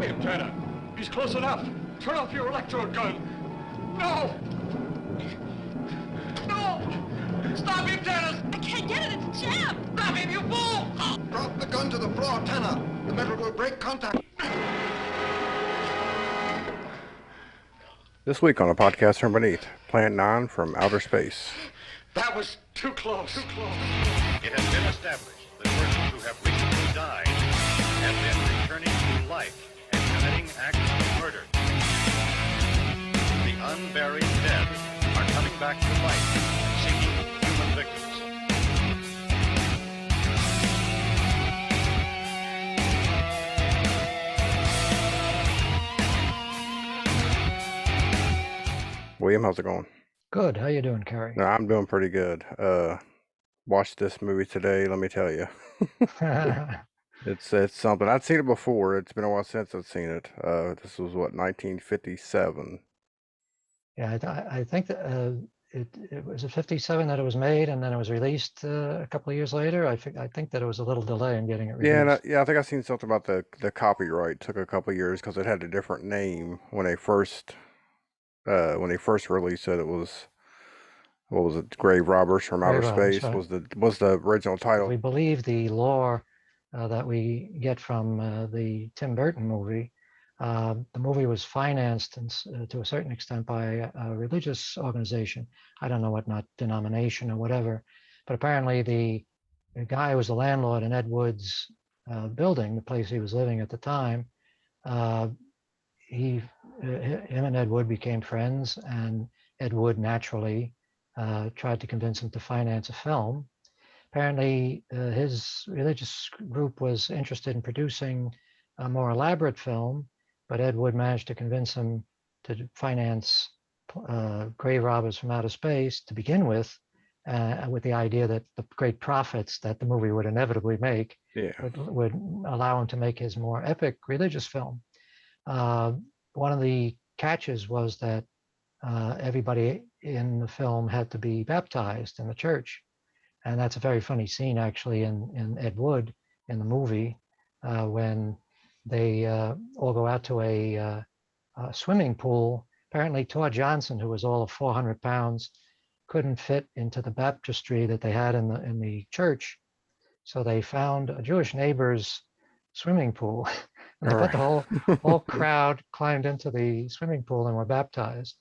Stop him, Tanner. He's close enough. Turn off your electrode gun. No! No! Stop him, Tanner! I can't get it. It's jammed. Stop him, you fool! Drop the gun to the floor, Tanner. The metal will break contact. This week on a podcast from beneath, Planet 9 from outer space. That was too close. Too close. It has been established that persons who have recently died have been returning to life and committing acts of murder. The unburied dead are coming back to life, seeking human victims. William, how's it going? Good. How you doing, Carey? No, I'm doing pretty good. Watched this movie today, let me tell you. It's something. I'd seen it before. It's been a while since I've seen it. This was, what, 1957? Yeah, I think that it was a 57 that it was made, and then it was released a couple of years later. I think that it was a little delay in getting it released. Yeah, I think I seen something about the copyright. Took a couple of years because it had a different name when they first released it. It was, what was it? Grave Robbers from Outer Space, right. was the original title. We believe the lore that we get from the Tim Burton movie. The movie was financed to a certain extent by a religious organization. I don't know what, not denomination or whatever, but apparently the guy who was the landlord in Ed Wood's building, the place he was living at the time, him and Ed Wood became friends, and Ed Wood naturally tried to convince him to finance a film. Apparently, his religious group was interested in producing a more elaborate film, but Ed Wood managed to convince him to finance Grave Robbers from Outer Space to begin with the idea that the great profits that the movie would inevitably make would allow him to make his more epic religious film. One of the catches was that everybody in the film had to be baptized in the church. And that's a very funny scene, actually, in Ed Wood in the movie, when they all go out to a swimming pool. Apparently, Tor Johnson, who was all of 400 pounds, couldn't fit into the baptistry that they had in the church. So they found a Jewish neighbor's swimming pool. And they put the whole crowd climbed into the swimming pool and were baptized.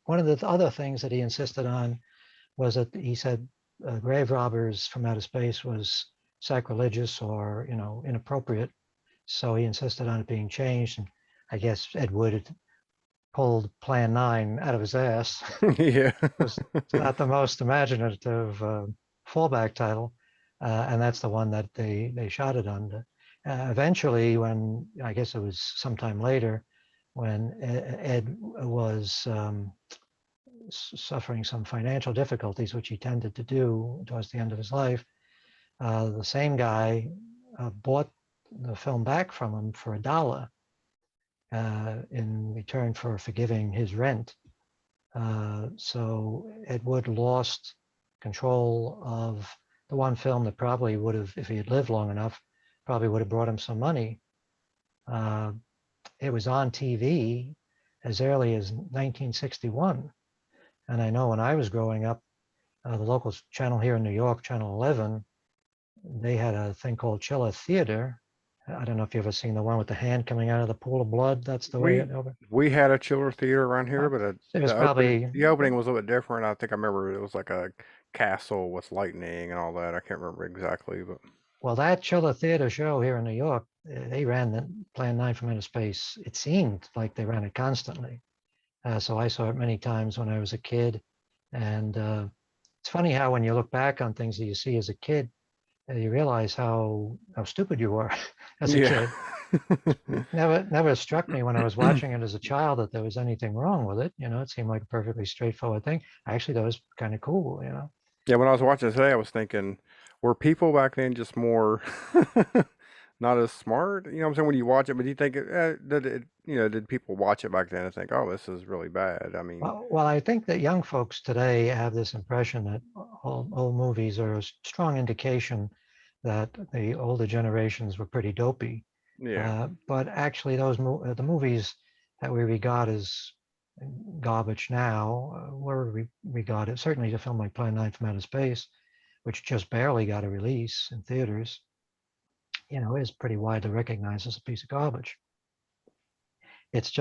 One of the other things that he insisted on was that he said Grave Robbers from Outer Space was sacrilegious or, inappropriate. So he insisted on it being changed. And I guess Ed Wood had pulled Plan 9 out of his ass. Yeah. It was not the most imaginative fallback title. And that's the one that they shot it under. Eventually, when I guess it was sometime later, when Ed was suffering some financial difficulties, which he tended to do towards the end of his life, the same guy bought the film back from him for $1 in return for forgiving his rent. So Ed Wood lost control of the one film that probably would have, if he had lived long enough, probably would have brought him some money. It was on TV as early as 1961. And I know when I was growing up, the local channel here in New York, Channel 11, they had a thing called Chiller Theater. I don't know if you've ever seen the one with the hand coming out of the pool of blood. That's the way it over. We had a Chiller Theater around here, but it was probably the opening was a little bit different. I think I remember it was like a castle with lightning and all that. I can't remember exactly, but well, that Chiller Theater show here in New York, they ran the Plan 9 from Outer Space. It seemed like they ran it constantly. So I saw it many times when I was a kid. And it's funny how when you look back on things that you see as a kid, you realize how stupid you were as a kid. Never struck me when I was watching it as a child that there was anything wrong with it. It seemed like a perfectly straightforward thing. Actually, that was kind of cool, Yeah, when I was watching it today, I was thinking, were people back then just more not as smart? You know what I'm saying? When you watch it, but do you think did people watch it back then and think, oh, this is really bad? I mean, well, I think that young folks today have this impression that old movies are a strong indication that the older generations were pretty dopey. Yeah. But actually, the movies that we regard as garbage now were regarded, certainly a film like Plan 9 from Outer Space, which just barely got a release in theaters, is pretty widely recognized as a piece of garbage. It's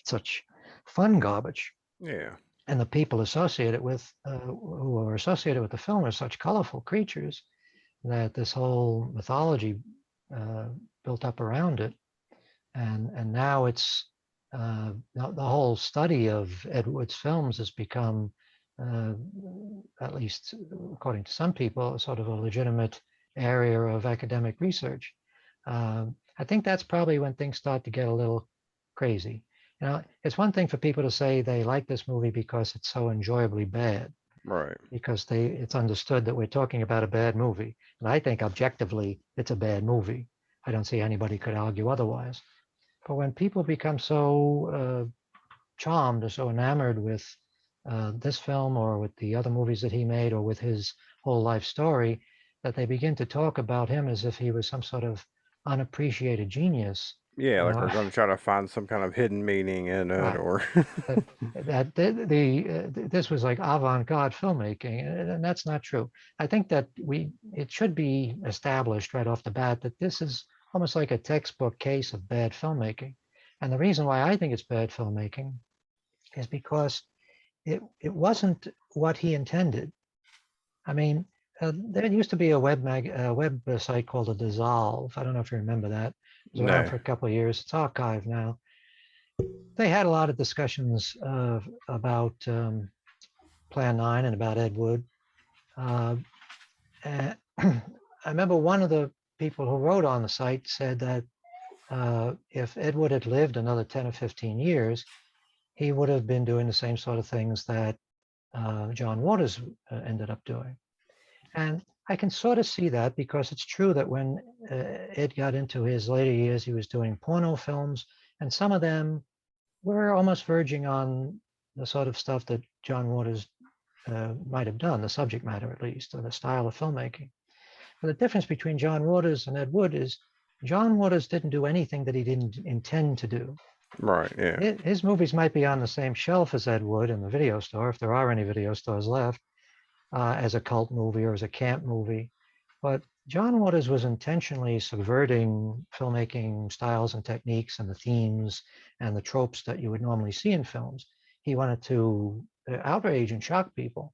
such fun garbage. Yeah. And the people associated with, who are associated with the film are such colorful creatures that this whole mythology built up around it. And now it's, the whole study of Ed Wood's films has become, at least according to some people, sort of a legitimate area of academic research. I think that's probably when things start to get a little crazy. It's one thing for people to say they like this movie because it's so enjoyably bad, Right. because it's understood that we're talking about a bad movie. And I think objectively it's a bad movie. I don't see anybody could argue otherwise. But when people become so charmed or so enamored with this film or with the other movies that he made or with his whole life story, that they begin to talk about him as if he was some sort of unappreciated genius. Yeah, like we're going to try to find some kind of hidden meaning in it, Right. or This was like avant-garde filmmaking, and that's not true. I think that it should be established right off the bat that this is almost like a textbook case of bad filmmaking. And the reason why I think it's bad filmmaking is because it wasn't what he intended. I mean, there used to be a web site called The Dissolve. I don't know if you remember that. It was around for a couple of years. It's archived now. They had a lot of discussions about Plan 9 and about Ed Wood. And I remember one of the people who wrote on the site said that if Ed Wood had lived another 10 or 15 years, he would have been doing the same sort of things that John Waters ended up doing. And I can sort of see that, because it's true that when Ed got into his later years, he was doing porno films, and some of them were almost verging on the sort of stuff that John Waters might have done, the subject matter at least, or the style of filmmaking. But the difference between John Waters and Ed Wood is John Waters didn't do anything that he didn't intend to do. right, yeah, His movies might be on the same shelf as Ed Wood in the video store, if there are any video stores left, as a cult movie or as a camp movie. But John Waters was intentionally subverting filmmaking styles and techniques and the themes and the tropes that you would normally see in films. He wanted to outrage and shock people.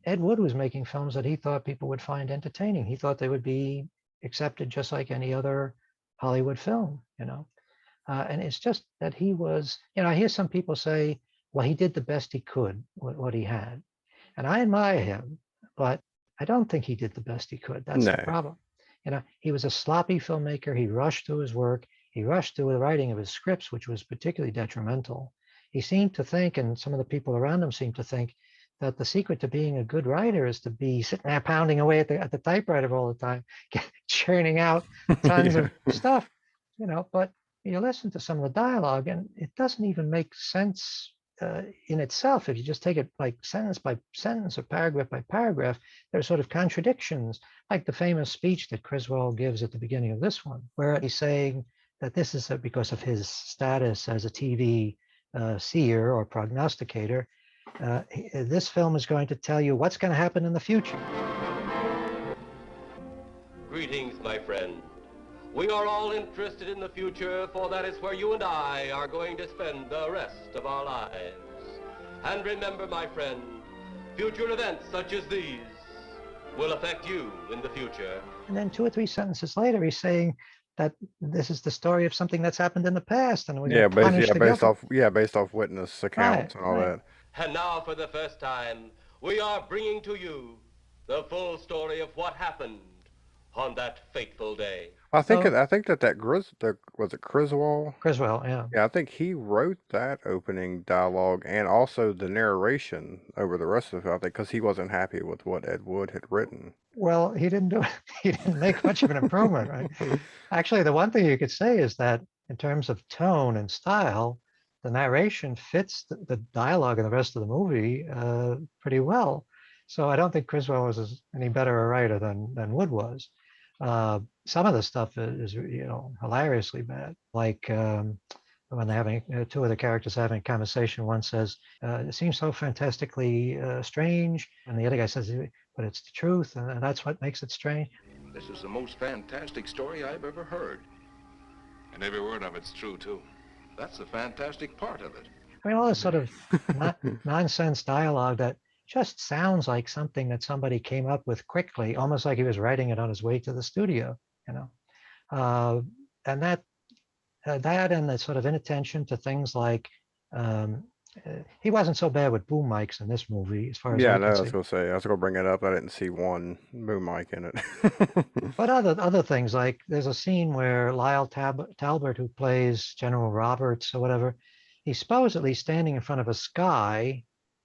Ed Wood was making films that he thought people would find entertaining. He thought they would be accepted just like any other Hollywood film, and it's just that he was, I hear some people say, well, he did the best he could with what he had. And I admire him, but I don't think he did the best he could. That's the no, problem. He was a sloppy filmmaker. He rushed through his work. He rushed through the writing of his scripts, which was particularly detrimental. He seemed to think, and some of the people around him seemed to think, that the secret to being a good writer is to be sitting there pounding away at the typewriter all the time, churning out tons yeah, of stuff, but you listen to some of the dialogue and it doesn't even make sense in itself. If you just take it like sentence by sentence or paragraph by paragraph, there's sort of contradictions, like the famous speech that Criswell gives at the beginning of this one, where he's saying that this is because of his status as a TV seer or prognosticator. This film is going to tell you what's going to happen in the future. Greetings, my friend. We are all interested in the future, for that is where you and I are going to spend the rest of our lives. And remember, my friend, future events such as these will affect you in the future. And then 2 or 3 sentences later, he's saying that this is the story of something that's happened in the past, and we're going to punish the guilty. based off witness accounts and all that. And now, for the first time, we are bringing to you the full story of what happened on that fateful day. I think was it Criswell? Criswell, yeah. Yeah, I think he wrote that opening dialogue and also the narration over the rest of it. I think because he wasn't happy with what Ed Wood had written. Well, he didn't make much of an improvement, right? Actually, the one thing you could say is that in terms of tone and style, the narration fits the dialogue in the rest of the movie pretty well. So I don't think Criswell was any better a writer than Wood was. Some of the stuff is hilariously bad. Like when they're having two of the characters having a conversation, one says, "It seems so fantastically strange," and the other guy says, "But it's the truth, and that's what makes it strange." This is the most fantastic story I've ever heard. And every word of it's true, too. That's the fantastic part of it. I mean, all this sort of nonsense dialogue that just sounds like something that somebody came up with quickly, almost like he was writing it on his way to the studio, and that and the sort of inattention to things like he wasn't so bad with boom mics in this movie, as far as Yeah, I no, can I was see. gonna say, I was gonna bring it up. I didn't see one boom mic in it. But other things, like there's a scene where Lyle Talbot, who plays General Roberts or whatever, he's supposedly standing in front of a sky,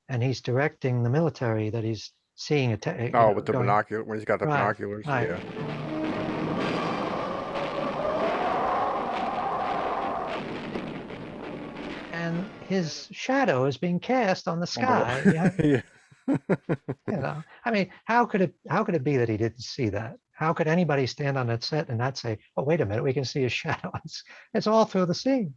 and he's directing the military that he's seeing Oh, with the going binocular, when he's got the right, binoculars, right. yeah. And his shadow is being cast on the On the wall. sky. Yeah. I mean, how could it be that he didn't see that? How could anybody stand on that set and not say, "Oh, wait a minute, we can see his shadow"? It's all through the scene.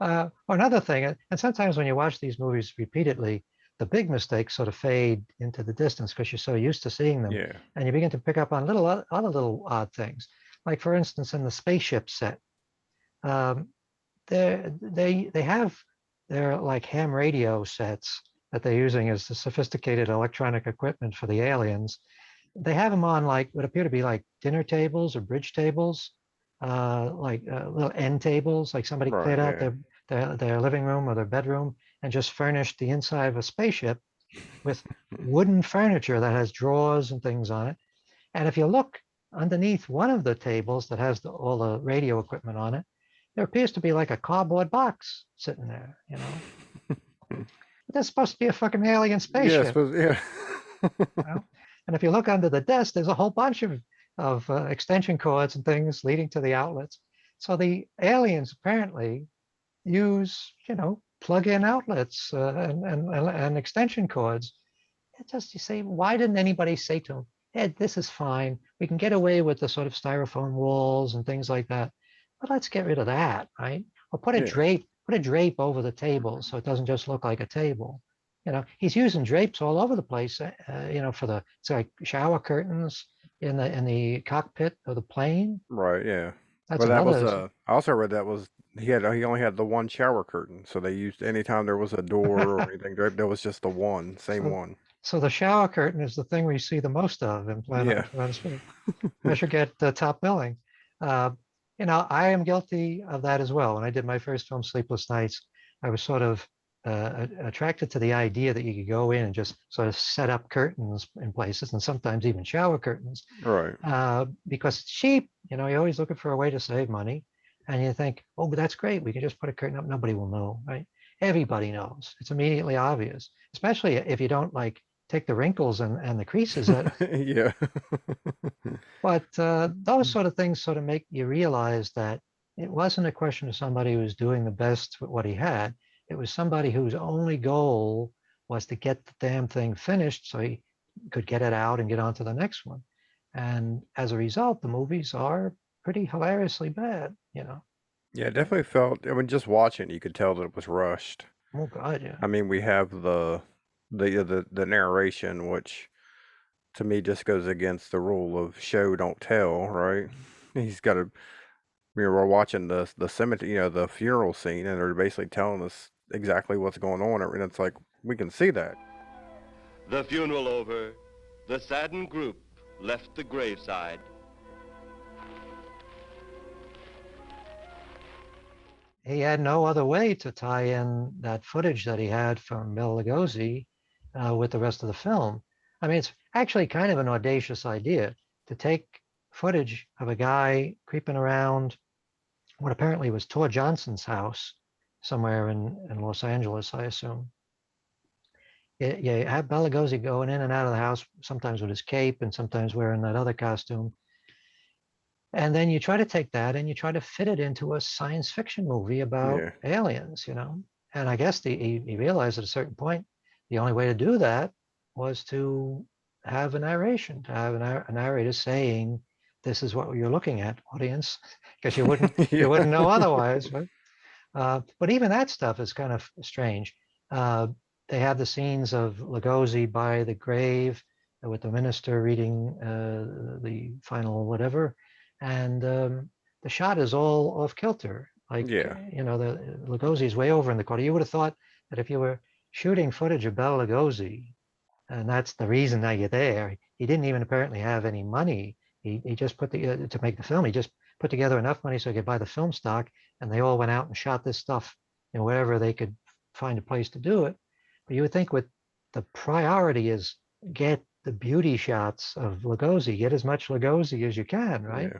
Or another thing, and sometimes when you watch these movies repeatedly, the big mistakes sort of fade into the distance because you're so used to seeing them, Yeah. and you begin to pick up on other little odd things. Like for instance, in the spaceship set, um, they have their like ham radio sets that they're using as the sophisticated electronic equipment for the aliens. They have them on like what appear to be like dinner tables or bridge tables, like little end tables, like somebody Right, cleared out yeah. their living room or their bedroom and just furnished the inside of a spaceship with wooden furniture that has drawers and things on it. And if you look underneath one of the tables that has all the radio equipment on it, there appears to be like a cardboard box sitting there, But that's supposed to be a fucking alien Yeah, spaceship, yeah. And if you look under the desk, there's a whole bunch of extension cords and things leading to the outlets. So the aliens apparently use, plug-in outlets and extension cords. You say, why didn't anybody say to them, "Ed, this is fine. We can get away with the sort of styrofoam walls and things like that, but let's get rid of that, right? Or put a Yeah. drape over the table so it doesn't just look like a table." He's using drapes all over the place. It's like shower curtains in the cockpit of the plane. Right, yeah. That's Well, that was another. I also read that was he only had the one shower curtain, so they used anytime there was a door or anything draped, there was just the one, same So, one. so the shower curtain is the thing we see the most of in Yeah. Planet Speed. I should get top billing. Uh, I am guilty of that as well. When I did my first film, Sleepless Nights, I was sort of attracted to the idea that you could go in and just sort of set up curtains in places, and sometimes even shower curtains, Right. because it's cheap. You're always looking for a way to save money, and you think, "Oh, but that's great. We can just put a curtain up. Nobody will know, right?" Everybody knows. It's immediately obvious, especially if you don't like take the wrinkles and the creases out. Yeah. But those sort of things sort of make you realize that it wasn't a question of somebody who was doing the best with what he had. It was somebody whose only goal was to get the damn thing finished so he could get it out and get on to the next one. And as a result, the movies are pretty hilariously bad. Yeah, it definitely felt, I mean, just watching, you could tell that it was rushed. Oh God, yeah. I mean, we have the narration, which to me just goes against the rule of show don't tell, right? He's got to. We're watching the cemetery, the funeral scene, and they're basically telling us exactly what's going on, and it's like we can see that. The funeral over, the saddened group left the graveside. He had no other way to tie in that footage that he had from Bela Lugosi with the rest of the film. I mean, it's actually kind of an audacious idea to take footage of a guy creeping around what apparently was Tor Johnson's house somewhere in Los Angeles, I assume. You have Bela Lugosi going in and out of the house, sometimes with his cape and sometimes wearing that other costume. And then you try to take that and you try to fit it into a science fiction movie about Yeah. aliens, And I guess he realized at a certain point, the only way to do that was to have a narration, to have a narrator saying this is what you're looking at, audience, because you wouldn't Yeah. you wouldn't know otherwise, right? But even that stuff is kind of strange. They have the scenes of Lugosi by the grave with the minister reading the final whatever, and the shot is all off kilter. Like, Yeah. the Lugosi is way over in the corner. You would have thought that if you were shooting footage of Bela Lugosi, and that's the reason that you're there, he didn't even apparently have any money. He just put to make the film. He just put together enough money so he could buy the film stock, and they all went out and shot this stuff wherever they could find a place to do it. But you would think with the priority is get the beauty shots of Lugosi, get as much Lugosi as you can, right? Yeah.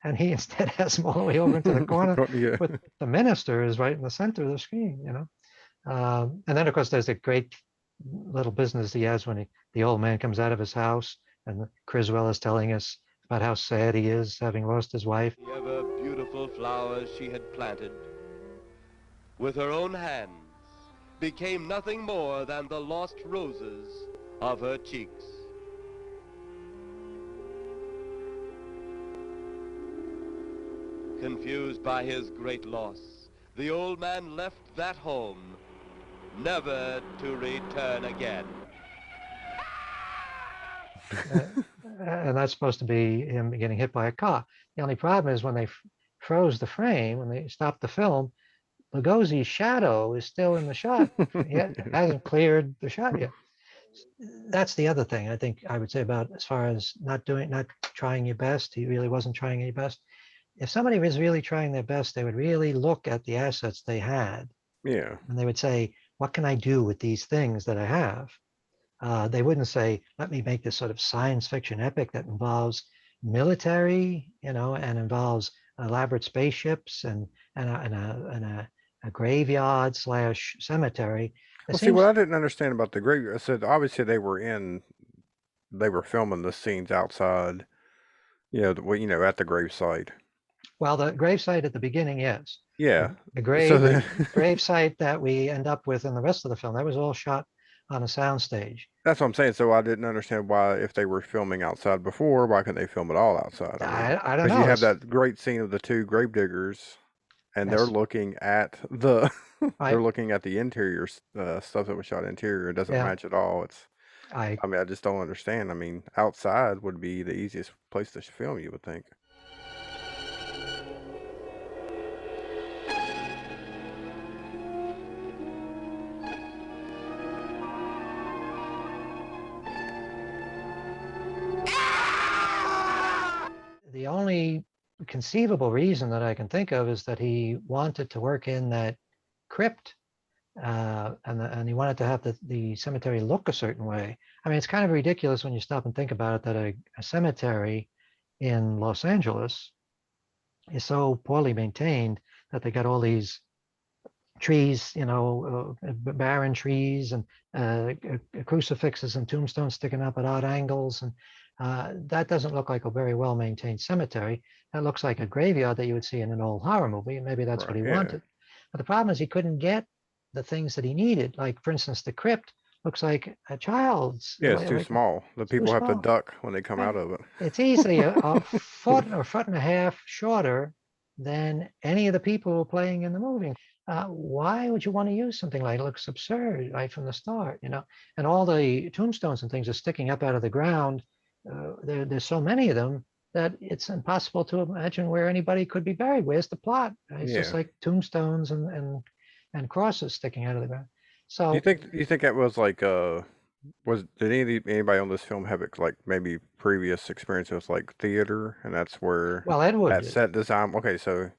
And he instead has them all the way over into the corner Yeah. with the minister is right in the center of the screen, and then of course there's a great little business he has when the old man comes out of his house, and Criswell is telling us about how sad he is having lost his wife. The ever beautiful flowers she had planted with her own hands became nothing more than the lost roses of her cheeks. Confused by his great loss, the old man left that home, never to return again. And that's supposed to be him getting hit by a car. The only problem is when they froze the frame, when they stopped the film, Lugosi's shadow is still in the shot. He hasn't cleared the shot yet. That's the other thing I think I would say about as far as not trying your best. He really wasn't trying any best. If somebody was really trying their best, they would really look at the assets they had. Yeah. And they would say, what can I do with these things that I have? They wouldn't say, let me make this sort of science fiction epic that involves military, and involves elaborate spaceships and a graveyard / cemetery. Well, see, what I didn't understand about the grave, I said obviously they were filming the scenes outside, at the gravesite. Well, the gravesite at the beginning, yes. Yeah. The gravesite that we end up with in the rest of the film, that was all shot on a soundstage. That's what I'm saying. So I didn't understand why, if they were filming outside before, why couldn't they film it all outside? I don't know. Because you have that great scene of the two gravediggers, and they're looking at the they're looking at the interior stuff that was shot interior. It doesn't match at all. I just don't understand. Outside would be the easiest place to film, you would think. The only conceivable reason that I can think of is that he wanted to work in that crypt, and he wanted to have the cemetery look a certain way. It's kind of ridiculous when you stop and think about it that a cemetery in Los Angeles is so poorly maintained that they got all these trees, barren trees and crucifixes and tombstones sticking up at odd angles, and that doesn't look like a very well-maintained cemetery. That looks like a graveyard that you would see in an old horror movie, and maybe that's what he wanted. But the problem is he couldn't get the things that he needed. Like, for instance, the crypt looks like a child's. Yeah, it's too small. The people have to duck when they come out of it. It's easily a foot or foot and a half shorter than any of the people who are playing in the movie. Why would you want to use something like it? It looks absurd right from the start, and all the tombstones and things are sticking up out of the ground. There's so many of them that it's impossible to imagine where anybody could be buried. Where's the plot? It's just like tombstones and crosses sticking out of the ground. So you think that was like did anybody on this film have like maybe previous experience with like theater, and that's where Ed Wood that set design? Okay, so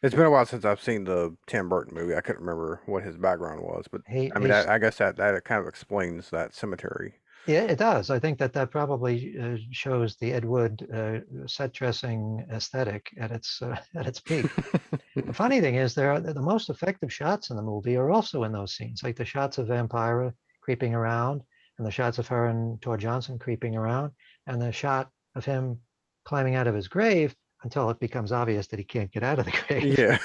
it's been a while since I've seen the Tim Burton movie. I couldn't remember what his background was, but I guess that kind of explains that cemetery. Yeah, it does. I think that probably shows the Ed Wood set dressing aesthetic at its peak. The funny thing is, the most effective shots in the movie are also in those scenes, like the shots of Vampira creeping around, and the shots of her and Tor Johnson creeping around, and the shot of him climbing out of his grave until it becomes obvious that he can't get out of the grave. Yeah.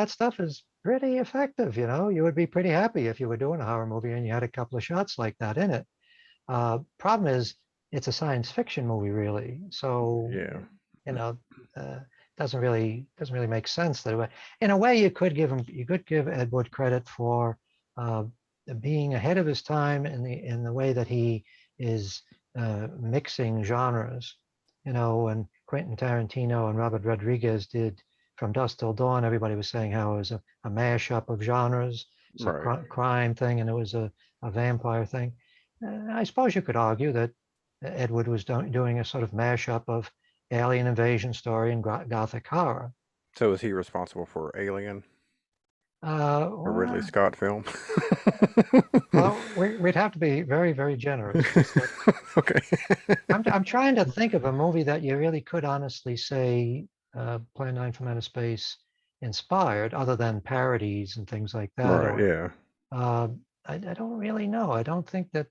that stuff is pretty effective. You would be pretty happy if you were doing a horror movie and you had a couple of shots like that in it. Problem is, it's a science fiction movie, really. So, Yeah. doesn't really make sense that way. In a way, you could give Ed Wood credit for being ahead of his time in the way that he is mixing genres. When Quentin Tarantino and Robert Rodriguez did From Dusk Till Dawn, everybody was saying how it was a mashup of genres. It's Right. a crime thing, and it was a vampire thing. I suppose you could argue that Ed Wood was doing a sort of mashup of alien invasion story and gothic horror. So is he responsible for Alien, a Ridley Well, Scott film? we'd have to be very, very generous. Okay. I'm trying to think of a movie that you really could honestly say Plan 9 from Outer Space inspired, other than parodies and things like that. Right. Yeah. I don't really know. I don't think that,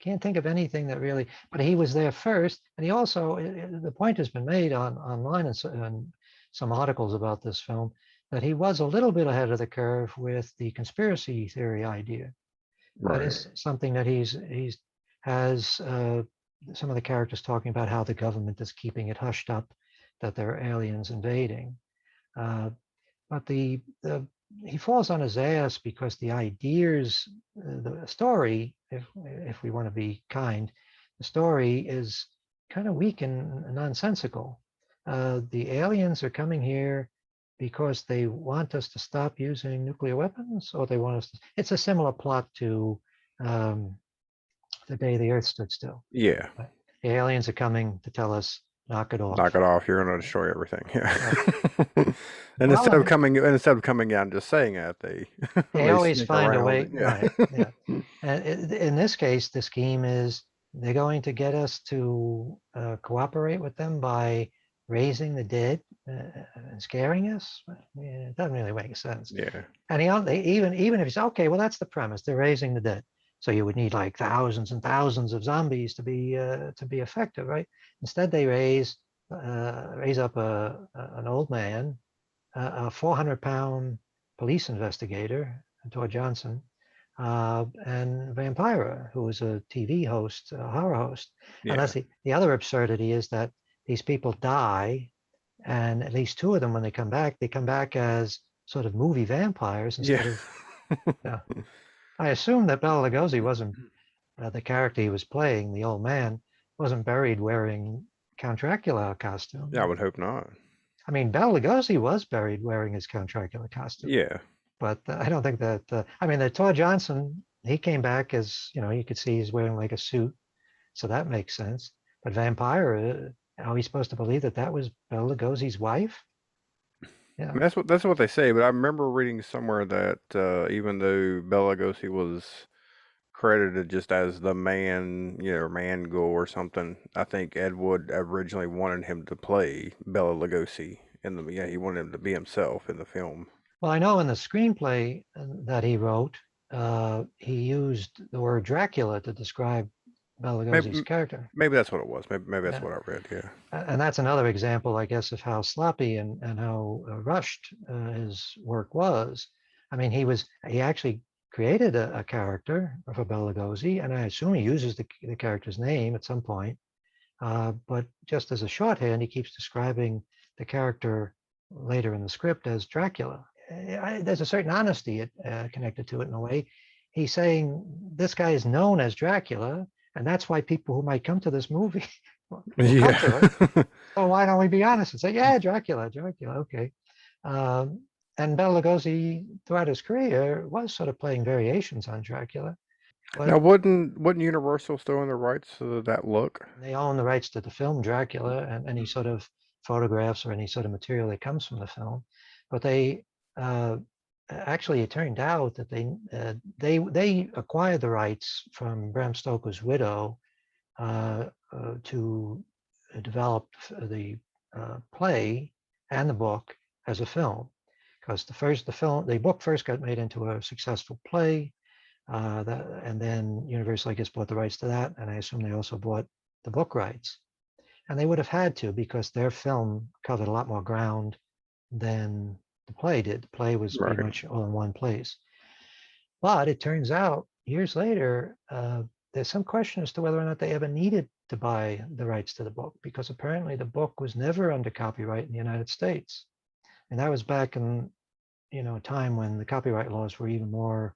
can't think of anything that really, but he was there first. And he also, the point has been made online and some articles about this film, that he was a little bit ahead of the curve with the conspiracy theory idea. Right. That is something that he's has some of the characters talking about how the government is keeping it hushed up, that there are aliens invading. But he falls on his ass because the ideas, the story, if we want to be kind, the story is kind of weak and nonsensical. The aliens are coming here because they want us to stop using nuclear weapons, or they want us to. It's a similar plot to The Day the Earth Stood Still. Yeah. The aliens are coming to tell us, knock it off. Knock it off. You're going to destroy everything. Yeah. Right. And instead of coming out and just saying that, they always sneak find a around way. it. Yeah. Right. Yeah. And in this case, the scheme is they're going to get us to cooperate with them by raising the dead and scaring us. It doesn't really make sense. Yeah. And even if you say, okay, well, that's the premise, they're raising the dead, so you would need like thousands and thousands of zombies to be effective, right? Instead, they raise up an old man, a 400-pound police investigator, Tor Johnson, and Vampira, who was a TV host, a horror host. Yeah. And that's the other absurdity, is that these people die, and at least two of them, when they come back as sort of movie vampires instead of. Yeah. I assume that Bela Lugosi wasn't the character he was playing, the old man, wasn't buried wearing Count Dracula costume. Yeah, I would hope not. I mean, Bela Lugosi was buried wearing his Count Dracula costume. Yeah. But I don't think that. I mean, the Tor Johnson, he came back as, you could see he's wearing like a suit, so that makes sense. But Vampire, are we supposed to believe that was Bela Lugosi's wife? Yeah. I mean, that's what they say, but I remember reading somewhere that even though Bela Lugosi was credited just as the man, Mango or something, I think Ed Wood originally wanted him to play Bela Lugosi he wanted him to be himself in the film. Well, I know in the screenplay that he wrote, he used the word Dracula to describe Bela Lugosi's character. Maybe that's what it was. Maybe that's what I read. Yeah. And that's another example, I guess, of how sloppy and how rushed his work was. I mean, he actually created a character for Bela Lugosi, and I assume he uses the character's name at some point. But just as a shorthand, he keeps describing the character later in the script as Dracula. There's a certain honesty connected to it in a way. He's saying this guy is known as Dracula, and that's why people who might come to this movie come to it. So why don't we be honest and say, yeah, Dracula, okay. And Bela Lugosi, throughout his career, was sort of playing variations on Dracula. But now, wouldn't Universal still own the rights to that look? they own the rights to the film Dracula and any sort of photographs or any sort of material that comes from the film. But they actually, it turned out that they acquired the rights from Bram Stoker's widow to develop the play and the book as a film, because the book first got made into a successful play, and then Universal, I guess, bought the rights to that, and I assume they also bought the book rights, and they would have had to, because their film covered a lot more ground than the play did. The play was pretty Right. much all in one place. But it turns out years later, there's some question as to whether or not they ever needed to buy the rights to the book, because apparently the book was never under copyright in the United States. And that was back in, a time when the copyright laws were even more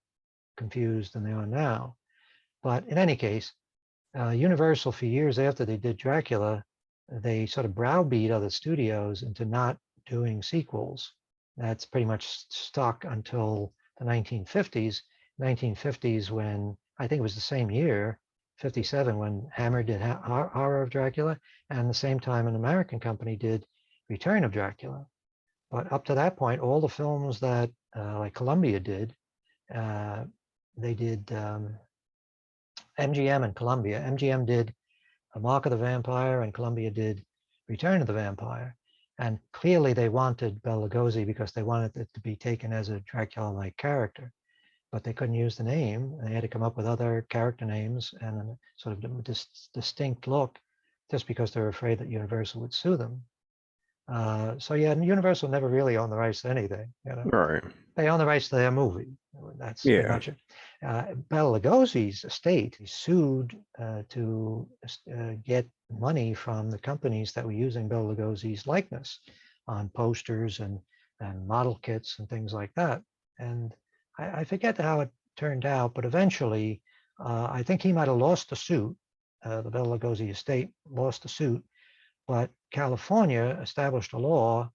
confused than they are now. But in any case, Universal, for years after they did Dracula, they sort of browbeat other studios into not doing sequels. That's pretty much stuck until the 1950s. 1950s, when I think it was the same year, 57, when Hammer did Horror of Dracula, and the same time an American company did Return of Dracula. But up to that point, all the films that like Columbia did, they did MGM and Columbia. MGM did A Mark of the Vampire, and Columbia did Return of the Vampire. And clearly they wanted Bela Lugosi because they wanted it to be taken as a Dracula-like character. But they couldn't use the name. They had to come up with other character names and a sort of distinct look, just because they were afraid that Universal would sue them. So yeah, Universal never really owned the rights to anything. Right. They own the rights to their movie. That's pretty much it. Bela Lugosi's estate sued to get money from the companies that were using Bela Lugosi's likeness on posters and model kits and things like that. And I forget how it turned out, but eventually, I think he might have lost the suit. The Bela Lugosi estate lost the suit, but California established a law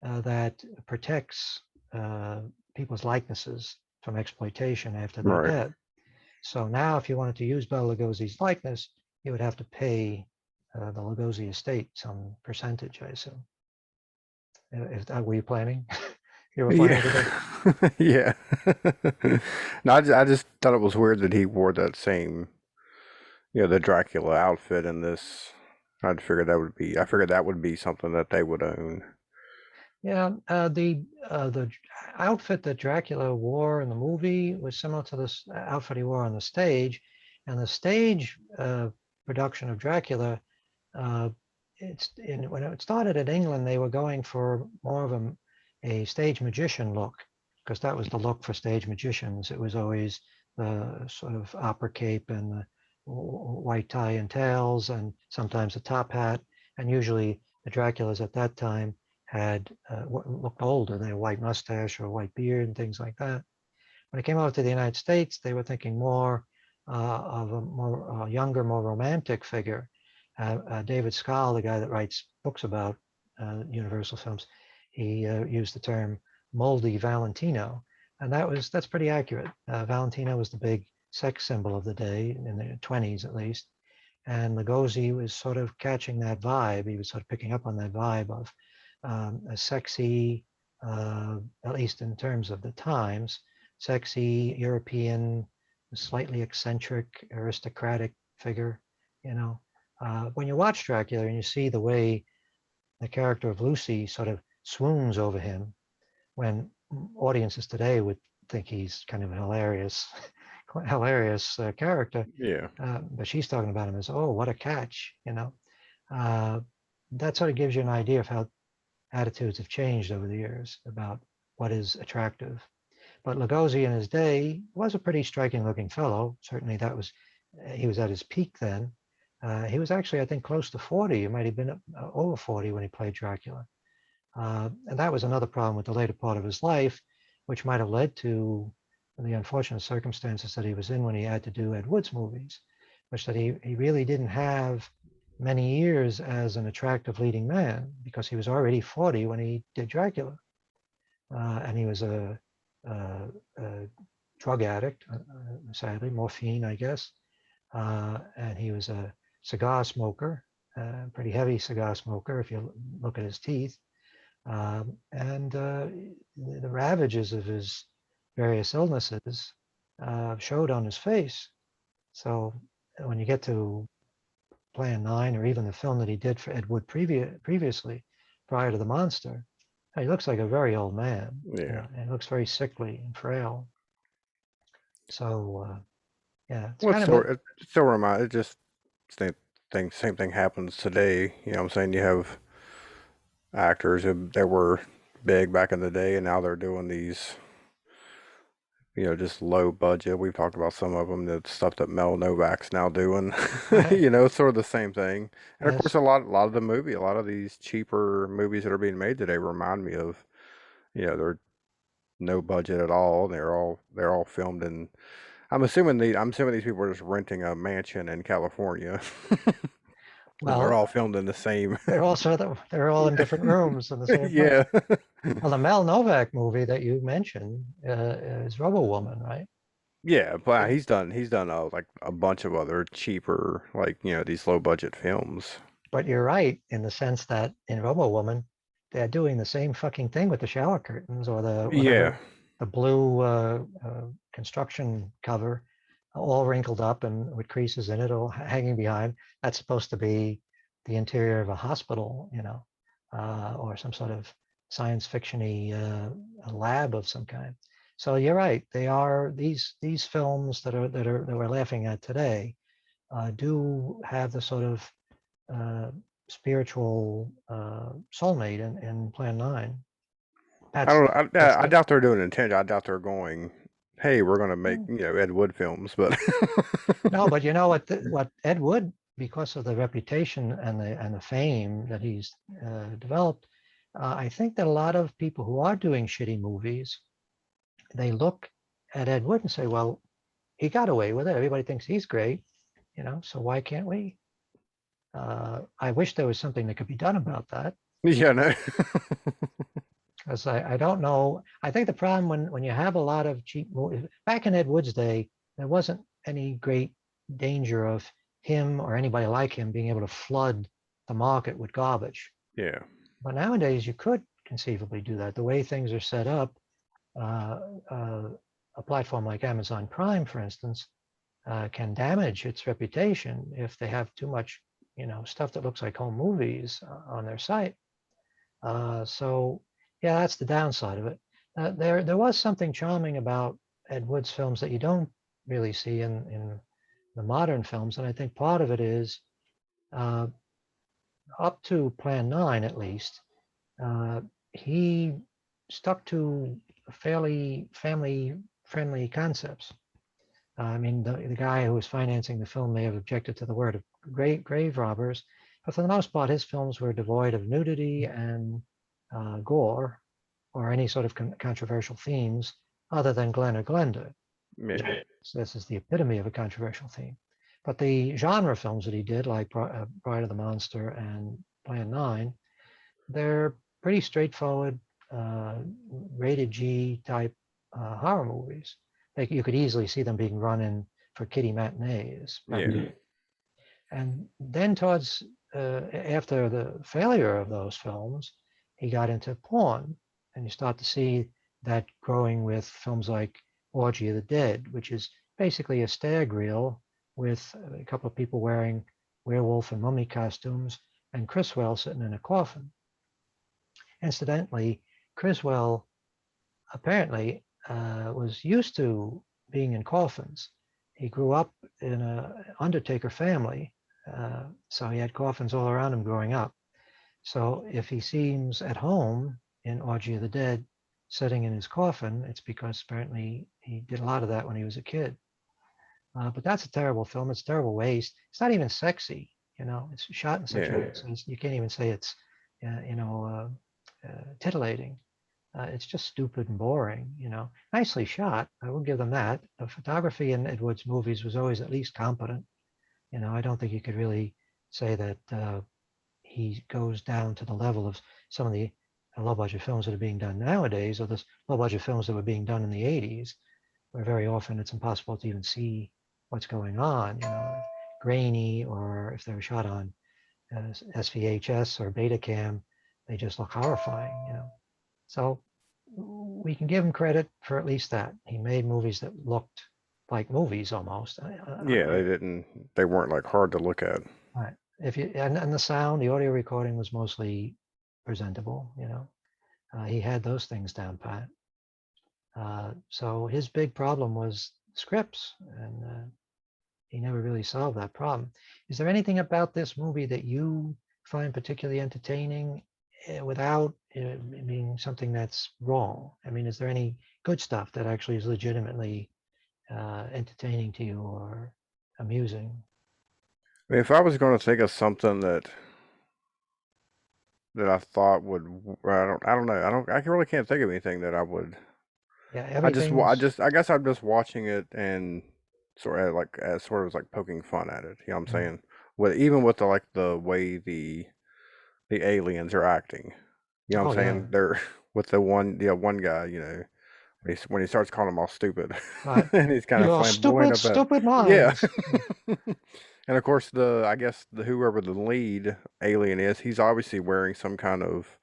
that protects people's likenesses from exploitation after they're Right. dead. So now, if you wanted to use Bela Lugosi's likeness, you would have to pay the Lugosi estate some percentage, I assume. Were you planning? You were planning to do? Yeah. No, I just thought it was weird that he wore that same, the Dracula outfit in this. I figured that would be something that they would own. Yeah, the outfit that Dracula wore in the movie was similar to this outfit he wore on the stage, and the stage production of Dracula, when it started in England, they were going for more of a stage magician look, because that was the look for stage magicians. It was always the sort of opera cape and the white tie and tails, and sometimes a top hat, and usually the Draculas at that time had looked older. They had a white mustache or a white beard and things like that. When it came over to the United States, they were thinking more of a more younger, more romantic figure. David Scal, the guy that writes books about Universal films, he used the term moldy Valentino, and that's pretty accurate. Valentino was the big sex symbol of the day, in the 20s at least, and Lugosi was sort of catching that vibe. He was sort of picking up on that vibe of a sexy, at least in terms of the times, sexy European, slightly eccentric, aristocratic figure. When you watch Dracula and you see the way the character of Lucy sort of swoons over him, when audiences today would think he's kind of a hilarious character. Yeah. But she's talking about him as, oh, what a catch, that sort of gives you an idea of how attitudes have changed over the years about what is attractive. But Lugosi in his day was a pretty striking looking fellow. Certainly he was at his peak then. He was actually, I think, close to 40. He might have been over 40 when he played Dracula. And that was another problem with the later part of his life, which might have led to the unfortunate circumstances that he was in when he had to do Ed Wood's movies, which that he really didn't have many years as an attractive leading man, because he was already 40 when he did Dracula. And he was a drug addict, sadly, morphine, I guess. And he was a cigar smoker, pretty heavy cigar smoker if you look at his teeth. And the ravages of his various illnesses showed on his face. So when you get to Plan 9, or even the film that he did for Ed Wood previously, prior to The Monster, he looks like a very old man. Yeah. And looks very sickly and frail. So, yeah. It's Well, kind of it still reminds. It just same thing happens today. You know what I'm saying? You have actors that were big back in the day, and now they're doing these, just low budget. We've talked about some of them, the stuff that Mel Novak's now doing. Right. Sort of the same thing. And of Yes. course, a lot of these cheaper movies that are being made today remind me of, they're no budget at all. They're all filmed in. I'm assuming these people are just renting a mansion in California, and they're Well, all filmed in the same. they're all in different rooms in the same place. Yeah. Well, the Mel Novak movie that you mentioned is Robo Woman, right? Yeah, but he's done like a bunch of other cheaper, like, these low budget films. But you're right in the sense that in Robo Woman, they're doing the same fucking thing with the shower curtains or the Yeah. whatever, the blue construction cover, all wrinkled up and with creases in it, all hanging behind. That's supposed to be the interior of a hospital, or some sort of science fiction-y a lab of some kind. So you're right. They are these films that we're laughing at today do have the sort of spiritual soulmate in Plan 9. I That's don't know. that's I the, doubt they're doing it intentionally. I doubt they're going, hey, we're going to make, Ed Wood films, but no, but you know what Ed Wood, because of the reputation and the fame that he's developed, I think that a lot of people who are doing shitty movies, they look at Ed Wood and say, well, he got away with it. Everybody thinks he's great, so why can't we? I wish there was something that could be done about that. yeah, no. Because I don't know. I think the problem when you have a lot of cheap movies, back in Ed Wood's day, there wasn't any great danger of him or anybody like him being able to flood the market with garbage. Yeah. But nowadays, you could conceivably do that. The way things are set up, a platform like Amazon Prime, for instance, can damage its reputation if they have too much, stuff that looks like home movies on their site. So yeah, that's the downside of it. There was something charming about Ed Wood's films that you don't really see in the modern films, and I think part of it is up to Plan 9 at least, he stuck to fairly family-friendly concepts. I mean, the guy who was financing the film may have objected to the word of grave robbers, but for the most part, his films were devoid of nudity and gore or any sort of controversial themes other than Glen or Glenda. Yeah. So this is the epitome of a controversial theme. But the genre films that he did, like Bride of the Monster and Plan 9, they're pretty straightforward, rated G type horror movies. You could easily see them being run for kiddie matinees. Yeah. And then towards after the failure of those films, he got into porn, and you start to see that growing with films like Orgy of the Dead, which is basically a stag reel with a couple of people wearing werewolf and mummy costumes and Criswell sitting in a coffin. Incidentally, Criswell apparently was used to being in coffins. He grew up in an undertaker family, so he had coffins all around him growing up. So if he seems at home in Orgy of the Dead, sitting in his coffin, it's because apparently he did a lot of that when he was a kid. But that's a terrible film. It's a terrible waste. It's not even sexy. It's shot in such a way so you can't even say it's, titillating. It's just stupid and boring. Nicely shot. I will give them that. The photography in Ed Wood's movies was always at least competent. I don't think you could really say that he goes down to the level of some of the low-budget films that are being done nowadays, or the low-budget films that were being done in the 80s, where very often it's impossible to even see what's going on, grainy, or if they were shot on SVHS or Betacam, they just look horrifying, So we can give him credit for at least that. He made movies that looked like movies almost. Yeah, they weren't like hard to look at. Right. And the sound, the audio recording was mostly presentable, he had those things down pat. So his big problem was scripts, and he never really solved that problem. Is there anything about this movie that you find particularly entertaining? without being something that's wrong? I mean, is there any good stuff that actually is legitimately entertaining to you or amusing? I mean, if I was going to think of something that I thought would, I don't know, I really can't think of anything that I would. Yeah, I guess I'm just watching it and sort of like as sort of like poking fun at it. You know what I'm mm, saying? With even with the like the way the aliens are acting. You know what oh I'm yeah, saying? They're with one guy. You know, when he starts calling them all stupid, right. and he's kind of Your flamboyant stupid, about. stupid Yeah. minds. And of course, I guess whoever the lead alien is, he's obviously wearing some kind of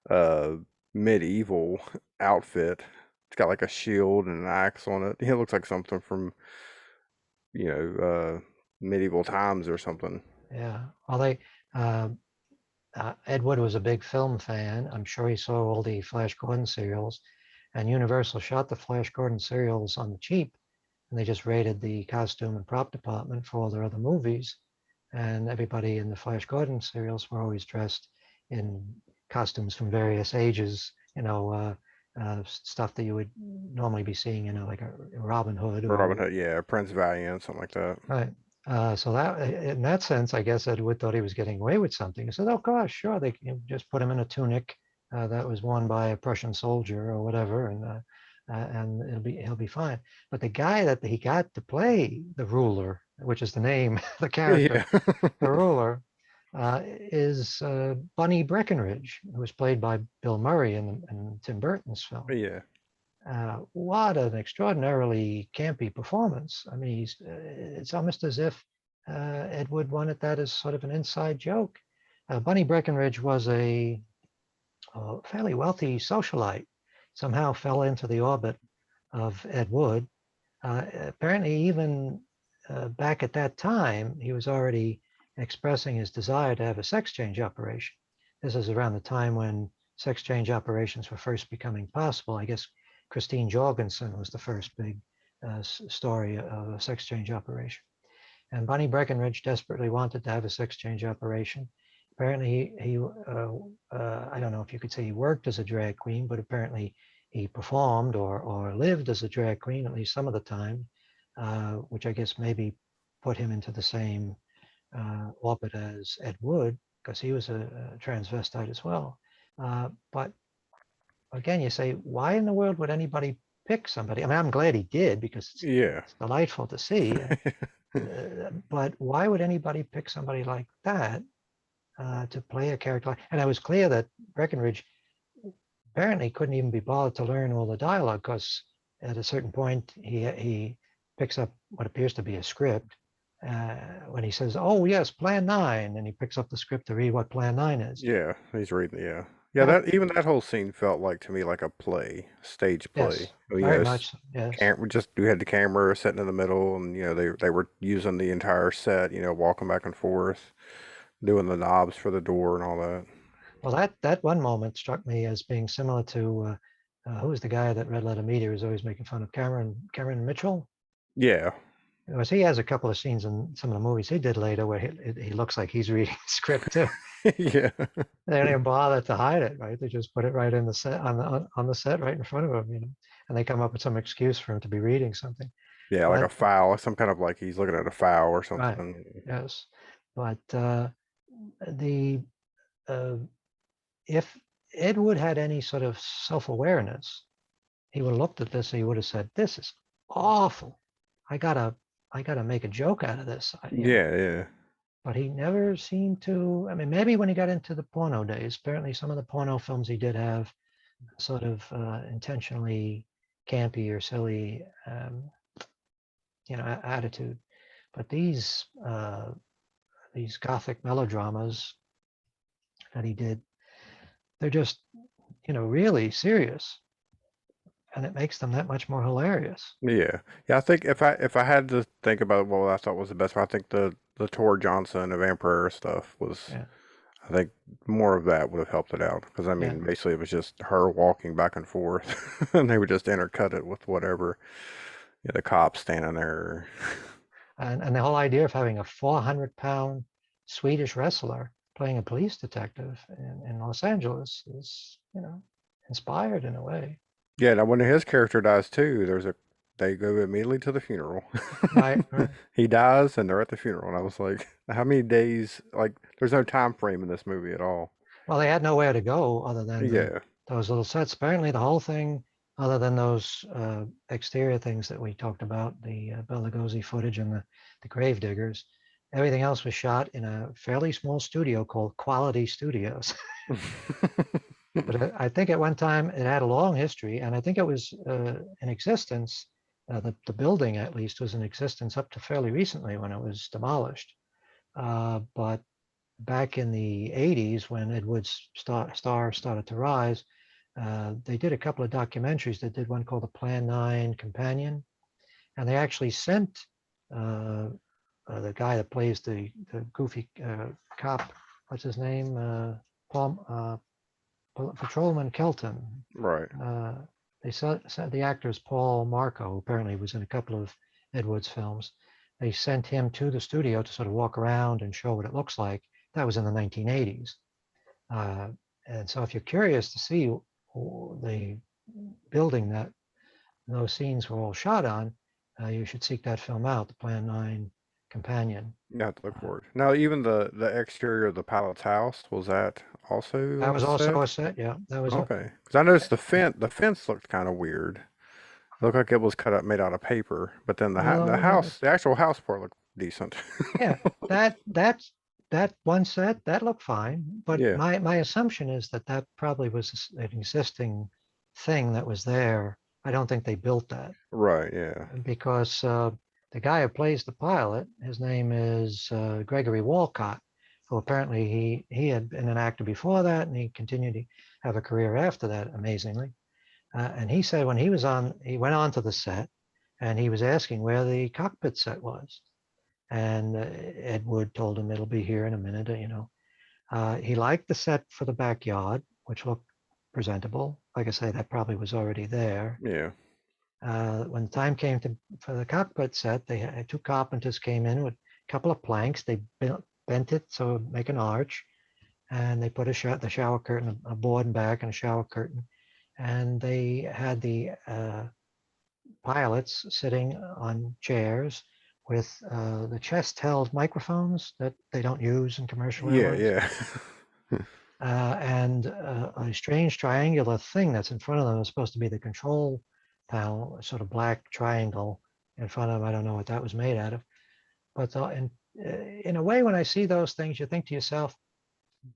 uh medieval outfit. It's got like a shield and an axe on it. It looks like something from medieval times or something. Yeah. Well, uh, Ed Wood was a big film fan. I'm sure he saw all the Flash Gordon serials, and Universal shot the Flash Gordon serials on the cheap, and they just raided the costume and prop department for all their other movies. And everybody in the Flash Gordon serials were always dressed in costumes from various ages, stuff that you would normally be seeing, like a Robin Hood Robin or Hood, yeah, Prince Valiant, something like that. right. So that, in that sense, I guess Ed Wood thought he was getting away with something. He said, "Oh gosh, sure, they can just put him in a tunic that was worn by a Prussian soldier or whatever, and he'll be fine." But the guy that he got to play the ruler, which is the name, the character, Yeah. the ruler, is Bunny Breckinridge, who was played by Bill Murray in Tim Burton's film. Yeah. What an extraordinarily campy performance. I mean, it's almost as if Ed Wood wanted that as sort of an inside joke. Bunny Breckinridge was a fairly wealthy socialite, somehow fell into the orbit of Ed Wood. Apparently, even back at that time, he was already expressing his desire to have a sex change operation. This is around the time when sex change operations were first becoming possible. I guess Christine Jorgensen was the first big story of a sex change operation. And Bunny Breckinridge desperately wanted to have a sex change operation. Apparently, I don't know if you could say he worked as a drag queen, but apparently he performed or lived as a drag queen at least some of the time, which I guess maybe put him into the same orbit as Ed Wood, because he was a transvestite as well. But again, you say, why in the world would anybody pick somebody? I mean, I'm glad he did because Yeah. it's delightful to see. But why would anybody pick somebody like that to play a character? And it was clear that Breckinridge apparently couldn't even be bothered to learn all the dialogue, because at a certain point he picks up what appears to be a script when he says, "Oh yes, Plan 9," and he picks up the script to read what Plan 9 is. Yeah, he's reading. Yeah, yeah. That, That whole scene felt like to me like a play, stage play. yes, You very know, much. Yes. we had the camera sitting in the middle, and they were using the entire set. Walking back and forth, doing the knobs for the door and all that. Well, that one moment struck me as being similar to who was the guy that Red Letter Media was always making fun of, Cameron Mitchell. Yeah, Because he has a couple of scenes in some of the movies he did later where he looks like he's reading the script too. yeah, They don't even bother to hide it, right? They just put it right in the set on the set right in front of him, and they come up with some excuse for him to be reading something. yeah. Like But a file, some kind of like he's looking at a file or right, something. yes, but the if Ed Wood had any sort of self-awareness, he would have looked at this and he would have said, "This is awful. I gotta make a joke out of this." Yeah, yeah, But he never seemed to. I mean, maybe when he got into the porno days, apparently some of the porno films he did have sort of intentionally campy or silly, attitude. But these gothic melodramas that he did, they're just, really serious, and it makes them that much more hilarious. yeah, yeah. I think if I had to think about what I thought was the best one, I think the Tor Johnson of Emperor stuff was. Yeah, I think more of that would have helped it out because I yeah. mean, basically, it was just her walking back and forth, and they would just intercut it with whatever, the cops standing there. And the whole idea of having a 400-pound Swedish wrestler playing a police detective in Los Angeles is, inspired in a way. Yeah, now when his character dies too, they go immediately to the funeral. Right, right. He dies and they're at the funeral, and I was like, how many days? Like, there's no time frame in this movie at all. Well, they had nowhere to go other than Yeah, those little sets. Apparently, the whole thing, other than those exterior things that we talked about, the Bela Lugosi footage and the grave diggers, everything else was shot in a fairly small studio called Quality Studios. But I think at one time it had a long history, and I think it was in existence. The building, at least, was in existence up to fairly recently when it was demolished. But back in the 80s, when Ed Wood's star started to rise, they did a couple of documentaries. They did one called The Plan 9 Companion, and they actually sent the guy that plays the goofy cop, what's his name? Patrolman Kelton. right. They sent the actors Paul Marco, who apparently was in a couple of Ed Wood's films. They sent him to the studio to sort of walk around and show what it looks like. That was in the 1980s. And so if you're curious to see the building that those scenes were all shot on, you should seek that film out, The Plan 9 Companion. You have to look for it. Now, even the exterior of the pilot's house, was that also That was a also set? a set, yeah. That was Okay, because I noticed the fence looked kind of weird. It looked like it was cut up, made out of paper, but then the the actual house part looked decent. Yeah, that one set that looked fine, but Yeah, my assumption is that probably was an existing thing that was there. I don't think they built that right. Yeah, because the guy who plays the pilot, his name is Gregory Walcott, who apparently he had been an actor before that, and he continued to have a career after that, amazingly. And he said when he went on to the set, and he was asking where the cockpit set was. And Ed Wood told him it'll be here in a minute, He liked the set for the backyard, which looked presentable. Like I say, that probably was already there. yeah. When the time came for the cockpit set, they had two carpenters came in with a couple of planks. They bent it so it would make an arch, and they put the shower curtain, a board and back, and a shower curtain. And they had the pilots sitting on chairs with the chest-held microphones that they don't use in commercial airlines. Yeah. And a strange triangular thing that's in front of them is supposed to be the control panel, a sort of black triangle in front of them. I don't know what that was made out of. But in a way, when I see those things, you think to yourself,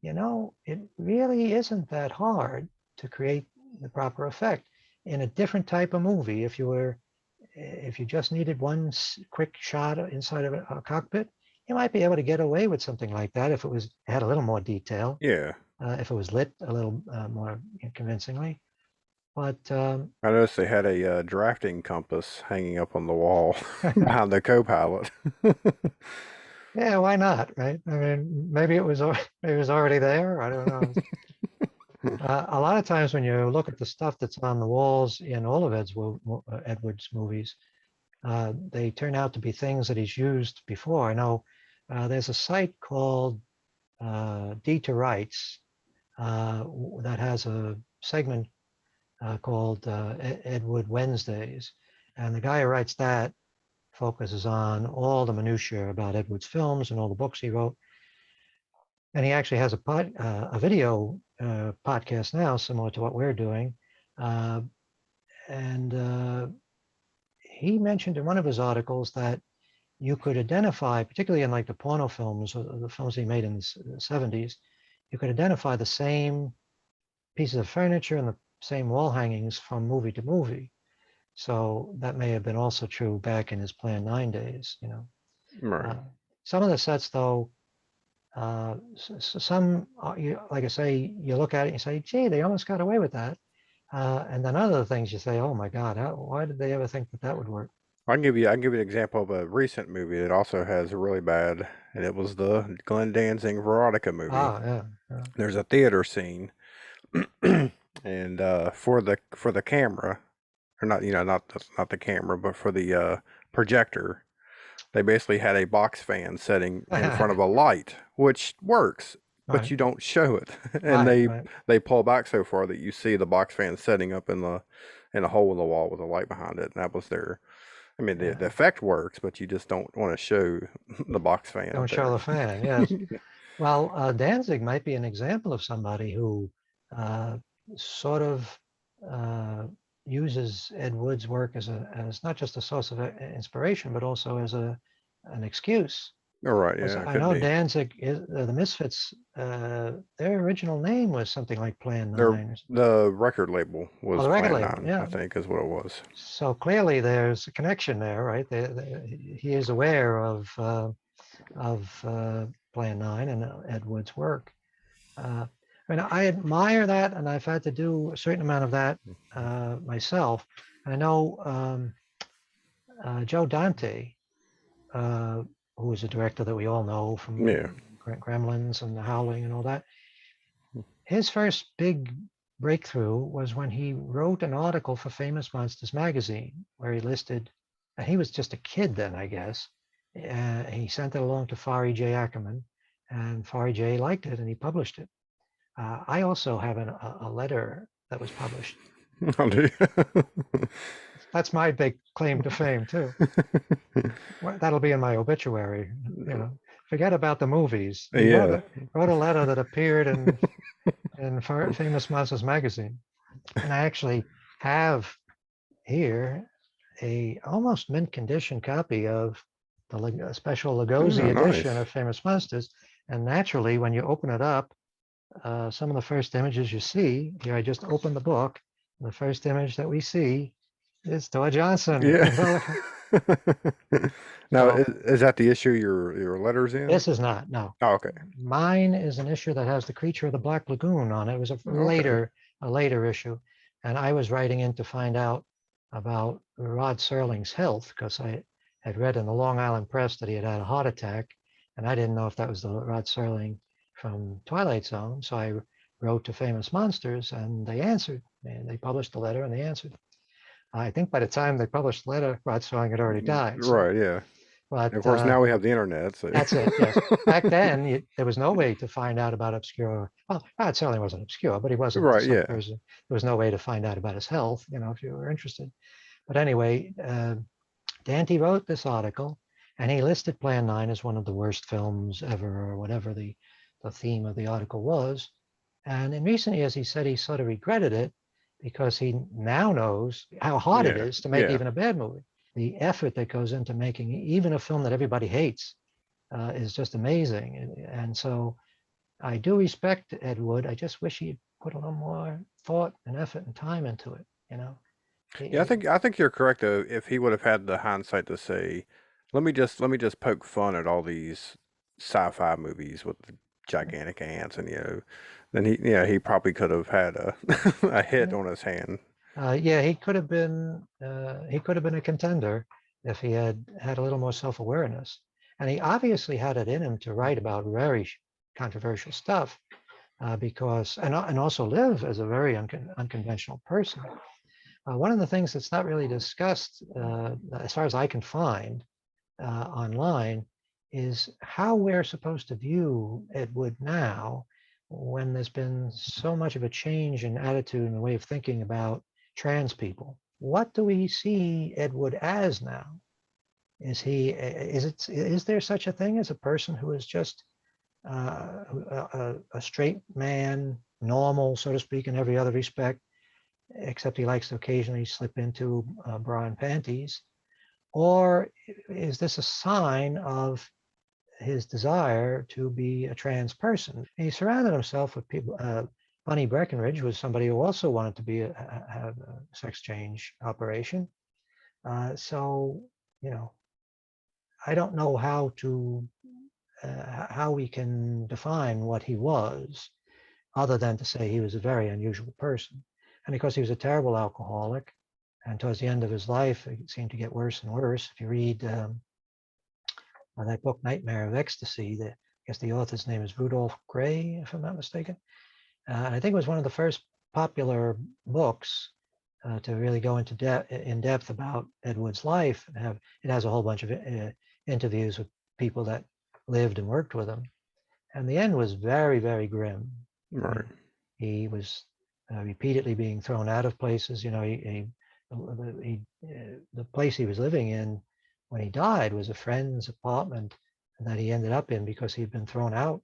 it really isn't that hard to create the proper effect. In a different type of movie, if you just needed one quick shot inside of a cockpit, you might be able to get away with something like that if it had a little more detail. Yeah. If it was lit a little more convincingly. But I noticed they had a drafting compass hanging up on the wall behind the co-pilot. yeah, why not, right? I mean, maybe it was already there. I don't know. A lot of times when you look at the stuff that's on the walls in all of Ed Wood's movies, they turn out to be things that he's used before. I know there's a site called D to Rights that has a segment called Ed Wood Wednesdays. And the guy who writes that focuses on all the minutiae about Ed Wood's films and all the books he wrote. And he actually has a video podcast now, similar to what we're doing. And he mentioned in one of his articles that you could identify, particularly in like the porno films or the films he made in the 70s, you could identify the same pieces of furniture and the same wall hangings from movie to movie. So that may have been also true back in his Plan 9 days, Right. Some of the sets, though, some, like I say, you look at it and you say, gee, they almost got away with that. And then other things you say, oh my God, why did they ever think that would work? I can give you an example of a recent movie that also has a really bad, and it was the Glenn Danzig Veronica movie. Yeah. There's a theater scene, and for the camera, or not, not the camera, but for the projector, they basically had a box fan setting in front of a light, which works. but Right. you don't show it. And Right. they pull back so far that you see the box fan setting up in a hole in the wall with a light behind it. And that was their, I mean, the Yeah. effect works, but you just don't want to show the box fan Don't up show there. the fan. Yes. Well, Danzig might be an example of somebody who sort of uses Ed Wood's work as not just a source of inspiration, but also as an excuse. All right, Because yeah, it I could know be. Danzig, the Misfits, their original name was something like Plan Their 9. the record label Oh, was the record Plan label, 9, I yeah. think, is what it was. So clearly there's a connection there, right? He is aware of Plan 9 and Ed Wood's work. I mean, I admire that, and I've had to do a certain amount of that myself. I know Joe Dante, who is a director that we all know from Yeah. Gremlins and The Howling and all that. His first big breakthrough was when he wrote an article for Famous Monsters magazine, where he listed, and he was just a kid then, I guess. He sent it along to Fari J. Ackerman, and Fari J. liked it, and he published it. I also have a letter that was published. I'll do. That's my big claim to fame too. Well, that'll be in my obituary. You know, forget about the movies. He Yeah. wrote a letter that appeared in Famous Monsters magazine, and I actually have here a almost mint condition copy of the special Lugosi Oh, edition nice. of Famous Monsters. And naturally, when you open it up, some of the first images you see here, I just opened the book, and the first image that we see is Thor Johnson. Yeah. Now, So is that the issue your letter's in? this is not, no. Oh, okay. Mine is an issue that has the Creature of the Black Lagoon on it. It was a Okay. later issue, and I was writing in to find out about Rod Serling's health, because I had read in the Long Island Press that he had had a heart attack, and I didn't know if that was the Rod Serling from Twilight Zone. So I wrote to Famous Monsters, and they answered, and they published the letter, and they answered. I think by the time they published the letter, Rod Serling had already died. So, Right, yeah. but Of course, now we have the internet. So. that's it. Yes. Back then, there was no way to find out about obscure. Well, Rod Serling wasn't obscure, but he wasn't Right, some yeah. person. There was no way to find out about his health, if you were interested. But anyway, Dante wrote this article, and he listed Plan 9 as one of the worst films ever, or whatever the theme of the article was. And in recent years, he said he sort of regretted it because he now knows how hard it Yeah, is to make yeah. even a bad movie. The effort that goes into making even a film that everybody hates is just amazing. And so I do respect Ed Wood. I just wish he'd put a little more thought and effort and time into it, Yeah, I think you're correct though. If he would have had the hindsight to say, let me just poke fun at all these sci-fi movies with the gigantic ants, and then he probably could have had a a hit on his hand. Yeah, he could have been a contender if he had had a little more self-awareness, and he obviously had it in him to write about very controversial stuff, because and also live as a very unconventional person. One of the things that's not really discussed, as far as I can find online, is how we're supposed to view Ed Wood now, when there's been so much of a change in attitude and the way of thinking about trans people. What do we see Ed Wood as now? Is there such a thing as a person who is just a straight man, normal, so to speak, in every other respect, except he likes to occasionally slip into bra and panties? Or is this a sign of his desire to be a trans person? He surrounded himself with people. Bunny Breckenridge was somebody who also wanted to have a sex change operation. So, I don't know how we can define what he was, other than to say he was a very unusual person. And because he was a terrible alcoholic, and towards the end of his life, it seemed to get worse and worse. If you read that book, Nightmare of Ecstasy, I guess the author's name is Rudolph Gray, if I'm not mistaken. And I think it was one of the first popular books to really go into in depth about Ed Wood's life. It has a whole bunch of interviews with people that lived and worked with him. And the end was very, very grim. Right. He was repeatedly being thrown out of places. You know, the place he was living in when he died was a friend's apartment that he ended up in because he'd been thrown out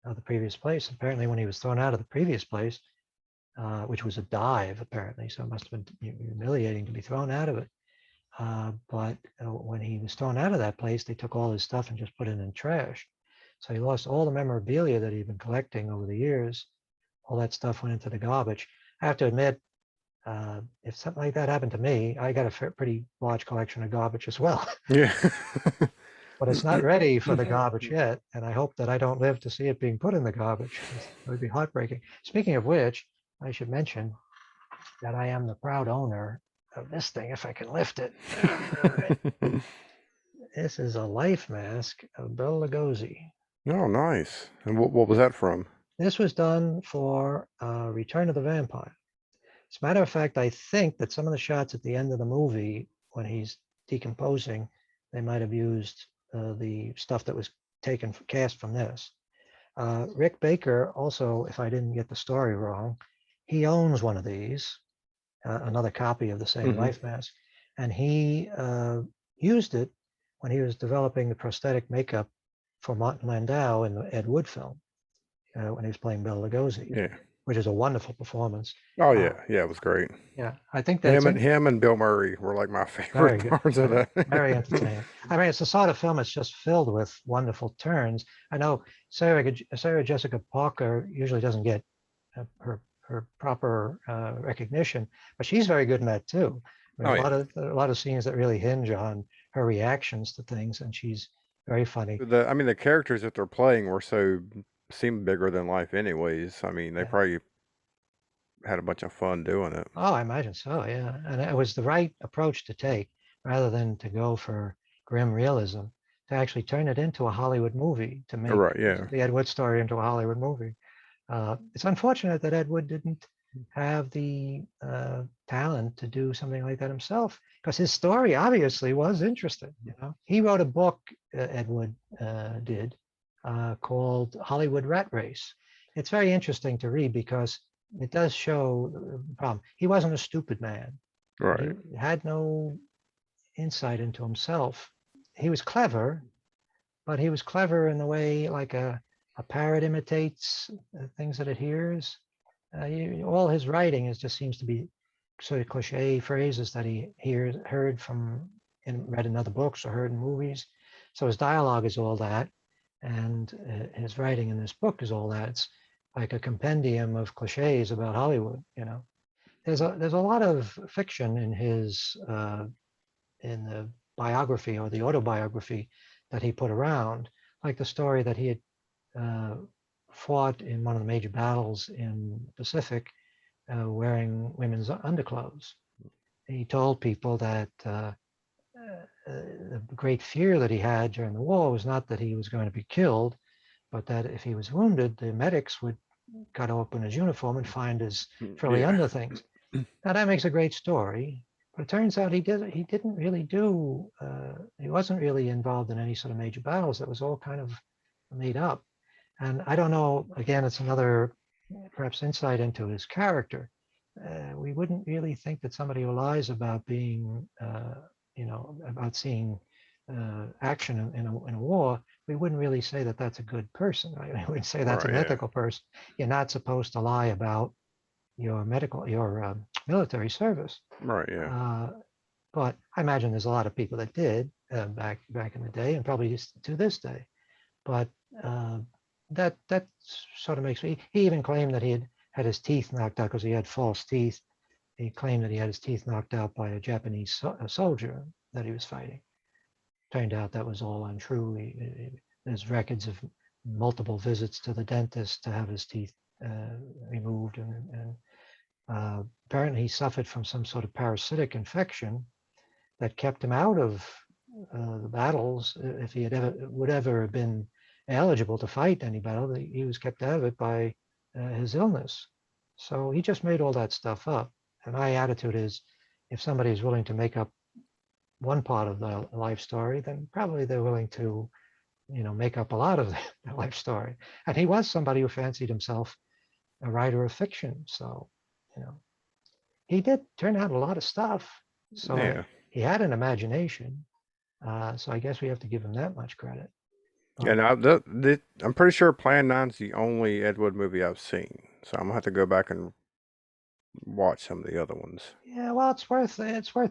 of the previous place. Apparently, when he was thrown out of the previous place, which was a dive, apparently, so it must have been humiliating to be thrown out of it. But when he was thrown out of that place, they took all his stuff and just put it in trash. So he lost all the memorabilia that he'd been collecting over the years. All that stuff went into the garbage. I have to admit, if something like that happened to me, I got a pretty large collection of garbage as well. Yeah. But it's not ready for the garbage yet, and I hope that I don't live to see it being put in the garbage. It would be heartbreaking. Speaking of which, I should mention that I am the proud owner of this thing, if I can lift it. This is a life mask of Bela Lugosi. Oh, nice. And what was that from? This was done for Return of the Vampire. As a matter of fact, I think that some of the shots at the end of the movie, when he's decomposing, they might have used the stuff that was cast from this. Rick Baker also, if I didn't get the story wrong, he owns one of these, another copy of the same life mask, and he used it when he was developing the prosthetic makeup for Martin Landau in the Ed Wood film, when he was playing Bela Lugosi, which is a wonderful performance. Oh yeah, it was great. Yeah, I think that's him and Bill Murray were like my favorite parts of that. Very entertaining. I mean, it's the sort of film that's just filled with wonderful turns. I know Sarah Jessica Parker usually doesn't get her proper recognition, but she's very good in that too. I mean, a lot of scenes that really hinge on her reactions to things, and she's very funny. The characters that they're playing seem bigger than life anyways. I mean, they probably had a bunch of fun doing it. Oh, I imagine so, yeah. And it was the right approach to take, rather than to go for grim realism, to actually turn it into a Hollywood movie, to make the Ed Wood story into a Hollywood movie. It's unfortunate that Ed Wood didn't have the talent to do something like that himself, because his story obviously was interesting. You know, he wrote a book, Ed Wood did, called Hollywood Rat Race. It's very interesting to read because it does show the problem. He wasn't a stupid man. Right. He had no insight into himself. He was clever, but he was clever in the way like a parrot imitates things that it hears. All his writing just seems to be sort of cliche phrases that he heard from and read in other books or heard in movies. So his dialogue is all that, and his writing in this book is all that. It's like a compendium of cliches about Hollywood. You know, there's a lot of fiction in his in the biography or the autobiography that he put around, like the story that he had fought in one of the major battles in the Pacific wearing women's underclothes. He told people that the great fear that he had during the war was not that he was going to be killed, but that if he was wounded, the medics would cut open his uniform and find his frilly under things. Now that makes a great story, but it turns out he didn't really do, he wasn't really involved in any sort of major battles. That was all kind of made up. And I don't know, again, it's another perhaps insight into his character. We wouldn't really think that somebody who lies about being, about seeing action in a war, we wouldn't really say that that's a good person. Right? We wouldn't say that's an ethical person. You're not supposed to lie about your military service. Right. Yeah. But I imagine there's a lot of people that did back in the day, and probably to this day. But that sort of makes me. He even claimed that he had his teeth knocked out because he had false teeth. He claimed that he had his teeth knocked out by a Japanese soldier that he was fighting. Turned out that was all untrue. There's records of multiple visits to the dentist to have his teeth removed, and apparently he suffered from some sort of parasitic infection that kept him out of the battles. If he would ever have been eligible to fight any battle, he was kept out of it by his illness. So he just made all that stuff up. And my attitude is, if somebody is willing to make up one part of the life story, then probably they're willing to make up a lot of the life story. And he was somebody who fancied himself a writer of fiction. So, he did turn out a lot of stuff. So Yeah. he had an imagination. So I guess we have to give him that much credit. And I'm pretty sure Plan 9's the only Ed Wood movie I've seen. So I'm gonna have to go back and watch some of the other ones. Yeah, well, it's worth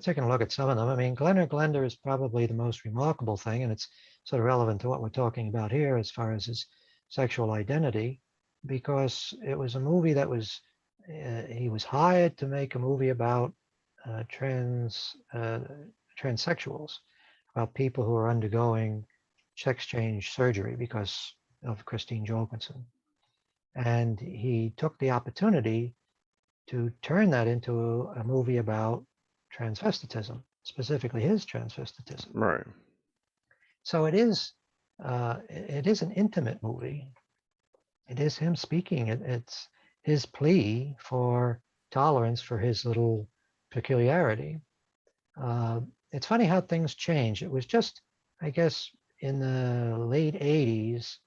taking a look at some of them. I mean, Glenda is probably the most remarkable thing, and it's sort of relevant to what we're talking about here as far as his sexual identity, because it was a movie that was he was hired to make a movie about transsexuals, about people who are undergoing sex change surgery because of Christine Jorgensen, and he took the opportunity to turn that into a movie about transvestitism, specifically his transvestitism. Right. So it is an intimate movie. It is him speaking. It's his plea for tolerance for his little peculiarity. It's funny how things change. It was just, I guess, in the late 80s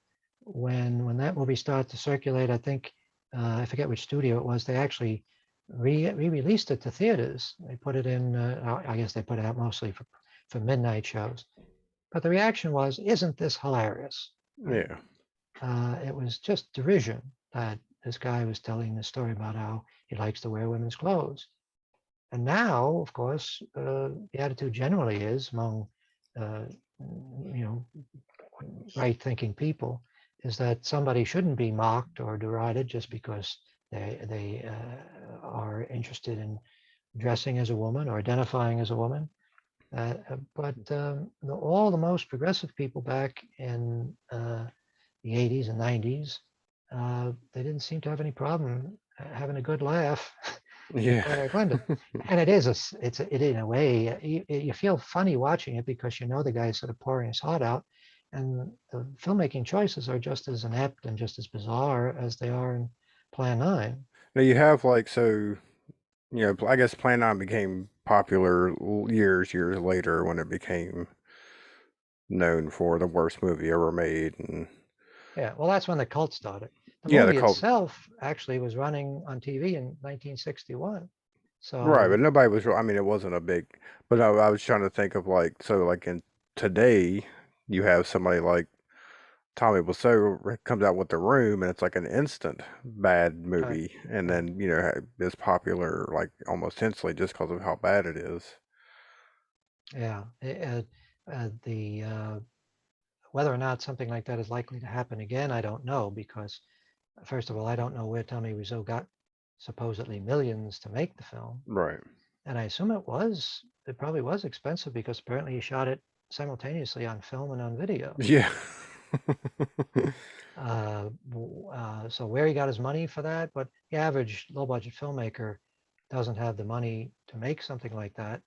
when that movie started to circulate. I think I forget which studio it was. They actually re-released it to theaters. They put it in. I guess they put it out mostly for midnight shows. But the reaction was, "Isn't this hilarious?" Right? Yeah. It was just derision that this guy was telling the story about how he likes to wear women's clothes. And now, of course, the attitude generally is among, right-thinking people is that somebody shouldn't be mocked or derided just because they are interested in dressing as a woman or identifying as a woman. But all the most progressive people back in the 80s and 90s, they didn't seem to have any problem having a good laugh. Yeah. Glenda. And it in a way, you feel funny watching it because the guy is sort of pouring his heart out, and the filmmaking choices are just as inept and just as bizarre as they are in Plan 9. Now you have I guess Plan 9 became popular years later when it became known for the worst movie ever made, and Yeah, well, that's when the cult started. The yeah, the movie cult. itself actually was running on TV in 1961. Right, but So, nobody was. I mean, it wasn't a big. But I was trying to think of like in today, you have somebody like Tommy Wiseau comes out with The Room, and it's like an instant bad movie, and then is popular like almost instantly just because of how bad it is. yeah, whether or not something like that is likely to happen again, I don't know, because first of all, I don't know where Tommy Wiseau got supposedly millions to make the film. Right. And I assume it probably was expensive because apparently he shot it simultaneously on film and on video. Yeah. So where he got his money for that, but the average low budget filmmaker doesn't have the money to make something like that.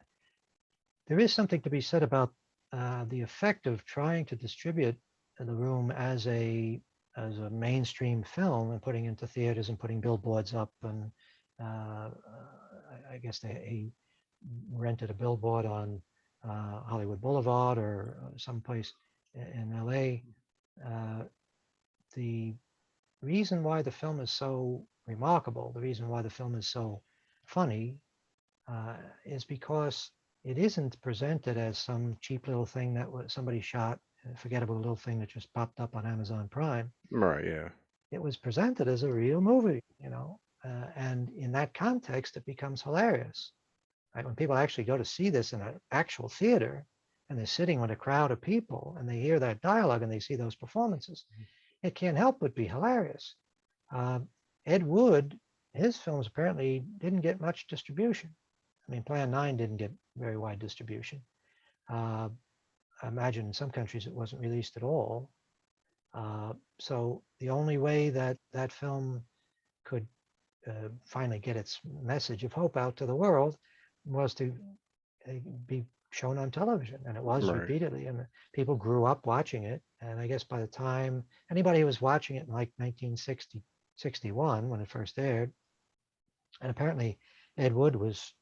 There is something to be said about the effect of trying to distribute The Room as a mainstream film and putting into theaters and putting billboards up, and I guess he rented a billboard on Hollywood Boulevard or someplace in LA. The reason why the film is so remarkable, the reason why the film is so funny, is because it isn't presented as some cheap little thing that somebody shot, a forgettable little thing that just popped up on Amazon Prime. Right. Yeah. It was presented as a real movie, and in that context, it becomes hilarious. Right? When people actually go to see this in an actual theater, and they're sitting with a crowd of people, and they hear that dialogue, and they see those performances, it can't help but be hilarious. Ed Wood, his films apparently didn't get much distribution. I mean, Plan 9 didn't get very wide distribution. I imagine in some countries it wasn't released at all. So the only way that film could finally get its message of hope out to the world was to be shown on television, and it was repeatedly, and people grew up watching it. And I guess by the time anybody who was watching it in like 1960, 61, when it first aired, and apparently Ed Wood was,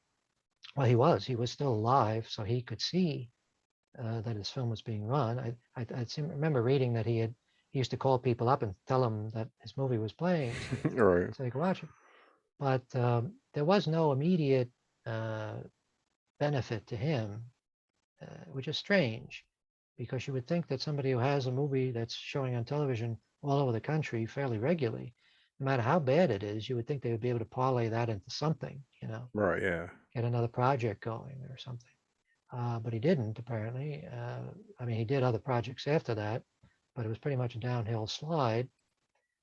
well, he was still alive, so he could see that his film was being run. I remember reading that he used to call people up and tell them that his movie was playing, Right. so they could watch it. But there was no immediate benefit to him, which is strange, because you would think that somebody who has a movie that's showing on television all over the country fairly regularly, no matter how bad it is, you would think they would be able to parlay that into something, Right. Yeah. get another project going or something. But he didn't, apparently. I mean, he did other projects after that, but it was pretty much a downhill slide.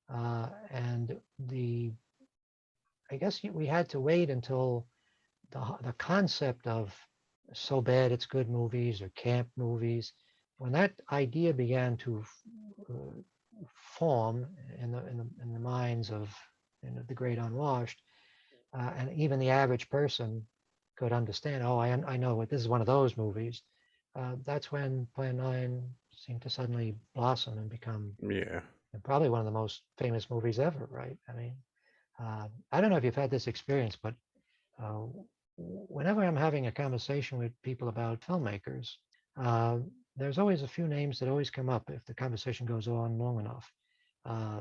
And I guess we had to wait until the concept of so bad it's good movies or camp movies, when that idea began to form in the minds of the great unwashed, and even the average person could understand, oh, I know what this is, one of those movies. That's when Plan 9 seemed to suddenly blossom and become Yeah. probably one of the most famous movies ever, right? I mean, I don't know if you've had this experience, but whenever I'm having a conversation with people about filmmakers, there's always a few names that always come up if the conversation goes on long enough.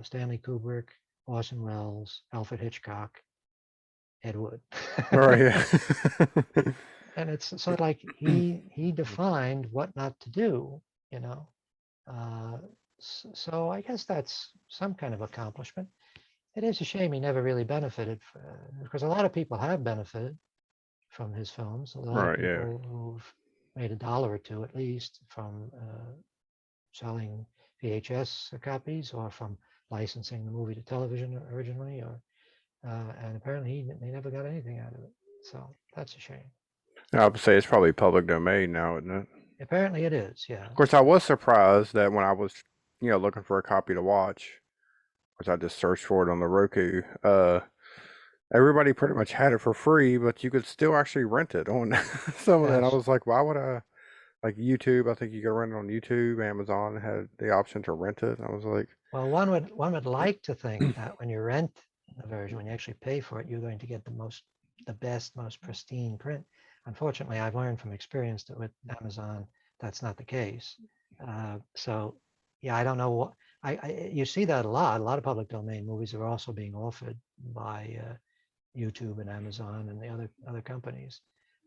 Stanley Kubrick, Orson Welles, Alfred Hitchcock, Ed Wood. Right. Yeah. And it's sort of like he defined what not to do, So I guess that's some kind of accomplishment. It is a shame he never really benefited, because a lot of people have benefited from his films. A lot of Right. Yeah. people who've made $1 or $2 at least from selling VHS copies or from licensing the movie to television originally, and apparently he never got anything out of it. So that's a shame. I would say it's probably public domain now, isn't it? Apparently it is, yeah. Of course, I was surprised that when I was, looking for a copy to watch, which I just searched for it on the Roku, everybody pretty much had it for free, but you could still actually rent it on some of that. I Yes. was like, why would I? Like YouTube, I think you could rent it on YouTube. Amazon had the option to rent it. I was like, Well, one would like to think that when you rent a version, when you actually pay for it, you're going to get the best, most pristine print. Unfortunately, I've learned from experience that with Amazon, that's not the case. So, yeah, I don't know what you see that a lot. A lot of public domain movies are also being offered by YouTube and Amazon and the other companies.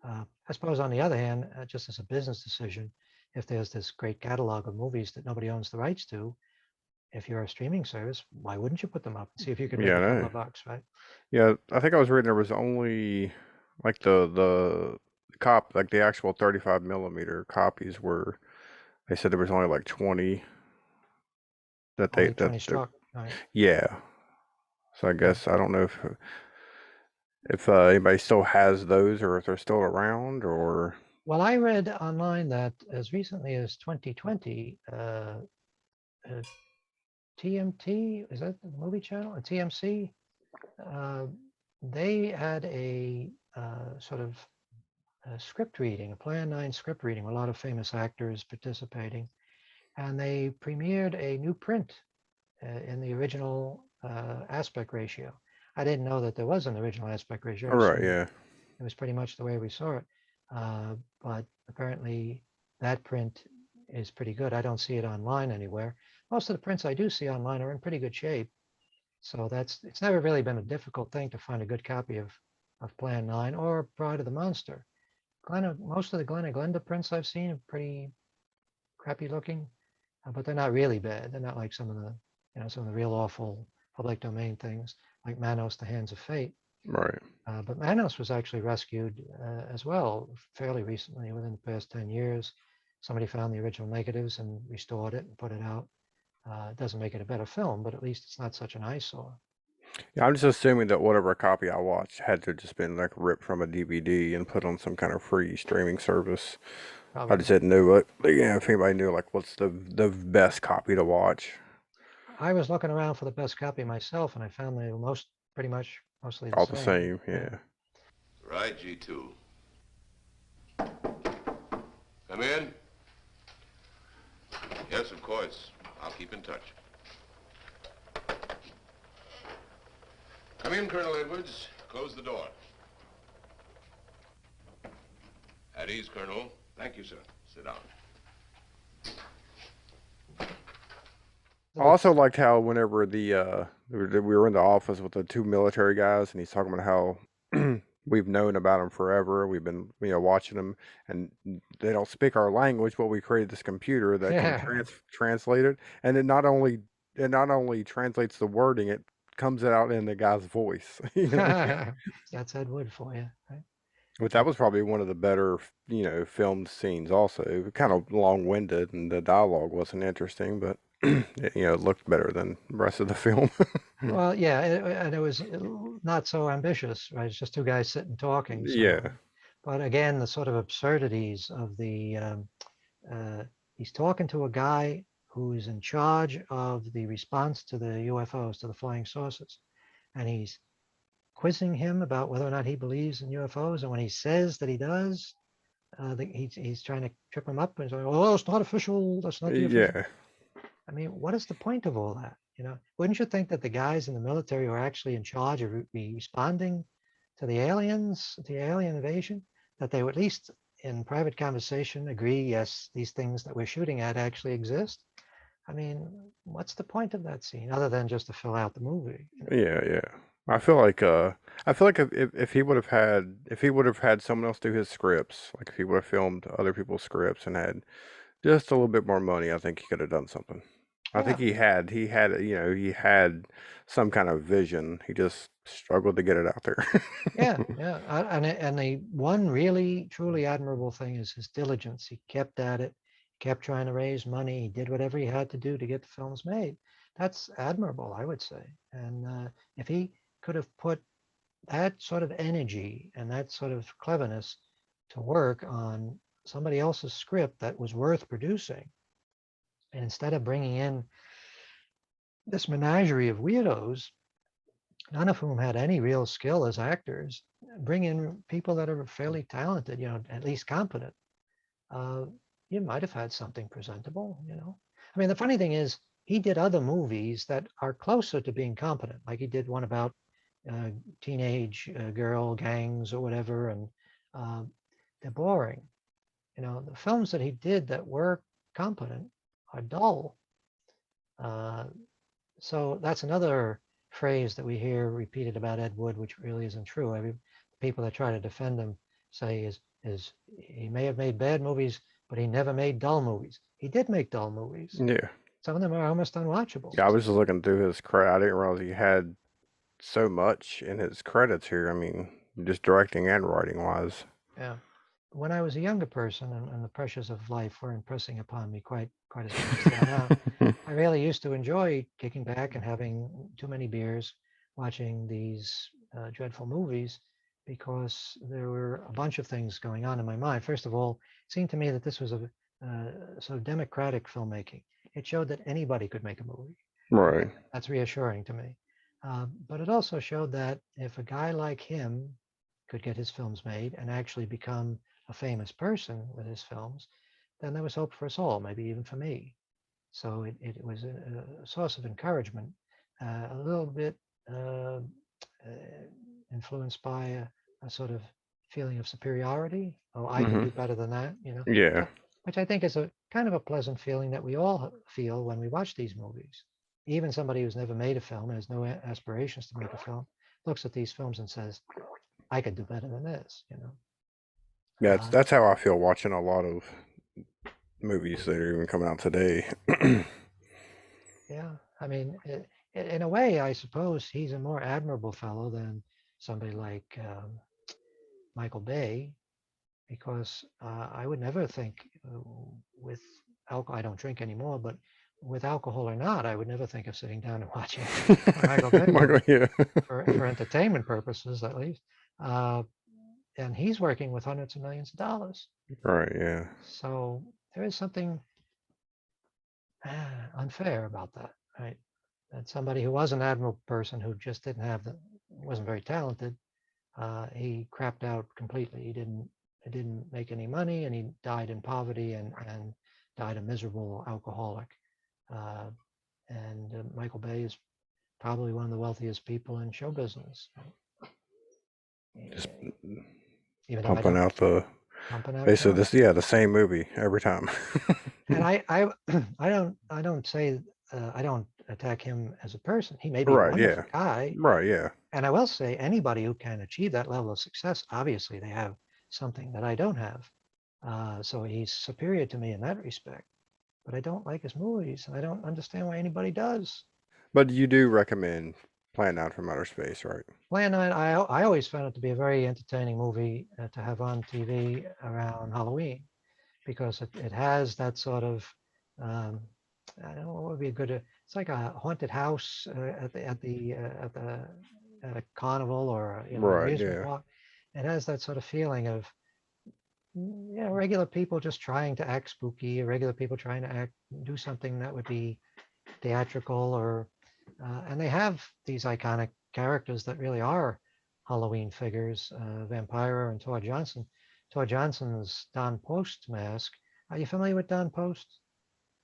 I suppose on the other hand, just as a business decision, if there's this great catalog of movies that nobody owns the rights to, if you're a streaming service, why wouldn't you put them up and see if you could make yeah, a couple no. of bucks, right? Yeah, I think I was reading there was only like the like the actual 35 millimeter copies were. They said there was only like 20 that Only 20 struck, right? yeah. So I guess I don't know if anybody still has those or if they're still around or. Well, I read online that as recently as 2020, TMT, is that the movie channel? Or TMC? They had a sort of script reading, a Plan 9 script reading, with a lot of famous actors participating. And they premiered a new print in the original aspect ratio. I didn't know that there was an original aspect ratio. All right, yeah. It was pretty much the way we saw it. But apparently that print is pretty good. I don't see it online anywhere. Most of the prints I do see online are in pretty good shape. So it's never really been a difficult thing to find a good copy of Plan 9 or Bride of the Monster. Most of the Glenda prints I've seen are pretty crappy looking, but they're not really bad. They're not like some of the real awful public domain things like Manos, The Hands of Fate. Right. But Manos was actually rescued as well fairly recently, within the past 10 years. Somebody found the original negatives and restored it and put it out. It doesn't make it a better film, but at least it's not such an eyesore. Yeah, I'm just assuming that whatever copy I watched had to just been like ripped from a DVD and put on some kind of free streaming service. Probably. I just didn't know what, if anybody knew like what's the best copy to watch. I was looking around for the best copy myself, and I found they were mostly All the same, yeah. Right, G2. Come in. Yes, of course. I'll keep in touch. Come in, Colonel Edwards. Close the door. At ease, Colonel. Thank you, sir. Sit down. I also liked how whenever we were in the office with the two military guys, and he's talking about how we've known about them forever. We've been, watching them, and they don't speak our language, but we created this computer that can Yeah. translate it, and it not only translates the wording, it comes out in the guy's voice. That's Ed Wood for you, right? But that was probably one of the better, filmed scenes. Also, kind of long-winded, and the dialogue wasn't interesting, but it looked better than the rest of the film. Well, yeah, and it was not so ambitious, right? It's just two guys sitting talking. So, Yeah, but again, the sort of absurdities of he's talking to a guy who is in charge of the response to the UFOs, to the flying saucers, and he's quizzing him about whether or not he believes in UFOs. And when he says that he does, he's trying to trip him up and saying, "Oh, it's not official. That's not the official." yeah, I mean, what is the point of all that? Wouldn't you think that the guys in the military who are actually in charge of responding to the aliens, the alien invasion, that they would at least in private conversation agree, yes, these things that we're shooting at actually exist? I mean, what's the point of that scene other than just to fill out the movie? yeah. I feel like if he would have had someone else do his scripts, like if he would have filmed other people's scripts and had just a little bit more money, I think he could have done something. I think Yeah, he had some kind of vision. He just struggled to get it out there. yeah. And the one really, truly admirable thing is his diligence. He kept at it, kept trying to raise money. He did whatever he had to do to get the films made. That's admirable, I would say. And if he could have put that sort of energy and that sort of cleverness to work on somebody else's script that was worth producing, and instead of bringing in this menagerie of weirdos, none of whom had any real skill as actors, bring in people that are fairly talented, at least competent, uh, you might have had something presentable. I mean, the funny thing is, he did other movies that are closer to being competent, like he did one about teenage girl gangs or whatever, and uh, they're boring. The films that he did that were competent are dull. Uh, so that's another phrase that we hear repeated about Ed Wood, which really isn't true. People that try to defend him say is he may have made bad movies, but he never made dull movies. He did make dull movies. Yeah, Some of them are almost unwatchable. yeah. I was just looking through his credit. I didn't realize he had so much in his credits here. I mean, just directing and writing wise. Yeah. When I was a younger person and the pressures of life were impressing upon me quite as much as they are now, I really used to enjoy kicking back and having too many beers, watching these dreadful movies, because there were a bunch of things going on in my mind. First of all, it seemed to me that this was a sort of democratic filmmaking. It showed that anybody could make a movie. Right. That's reassuring to me. But it also showed that if a guy like him could get his films made and actually become a famous person with his films, then there was hope for us all, maybe even for me. So it was a source of encouragement, a little bit uh, influenced by a sort of feeling of superiority. Oh, I can do better than that, Yeah. which I think is a kind of a pleasant feeling that we all feel when we watch these movies. Even somebody who's never made a film and has no aspirations to make a film looks at these films and says, I could do better than this. Yeah, Uh, that's how I feel watching a lot of movies that are even coming out today. yeah, I mean, in a way, I suppose he's a more admirable fellow than somebody like Michael Bay, because I would never think with alcohol, I don't drink anymore, but with alcohol or not, I would never think of sitting down and watching a Michael Bay movie Yeah. for entertainment purposes, at least. And he's working with hundreds of millions of dollars. Right, yeah. So there is something unfair about that, right? That somebody who was an admirable person who just didn't have wasn't very talented, he crapped out completely. He didn't make any money, and he died in poverty and died a miserable alcoholic. And Michael Bay is probably one of the wealthiest people in show business. Just Even though I pumping don't out the pumping out basically films. the same movie every time. And I don't say I don't attack him as a person. He may be a Right, wonderful yeah. guy. Right, yeah. And I will say, anybody who can achieve that level of success, obviously they have something that I don't have. So he's superior to me in that respect. But I don't like his movies, and I don't understand why anybody does. But you do recommend Plan 9 from Outer Space, right? Plan 9, I always found it to be a very entertaining movie to have on TV around Halloween, because it has that sort of, I don't know what would be a good, it's like a haunted house at a carnival or Right, amusement yeah. park. It has that sort of feeling of regular people just trying to act spooky, regular people trying to do something that would be theatrical, or and they have these iconic characters that really are Halloween figures, Vampira and Tor Johnson. Tor Johnson's Don Post mask. Are you familiar with Don Post?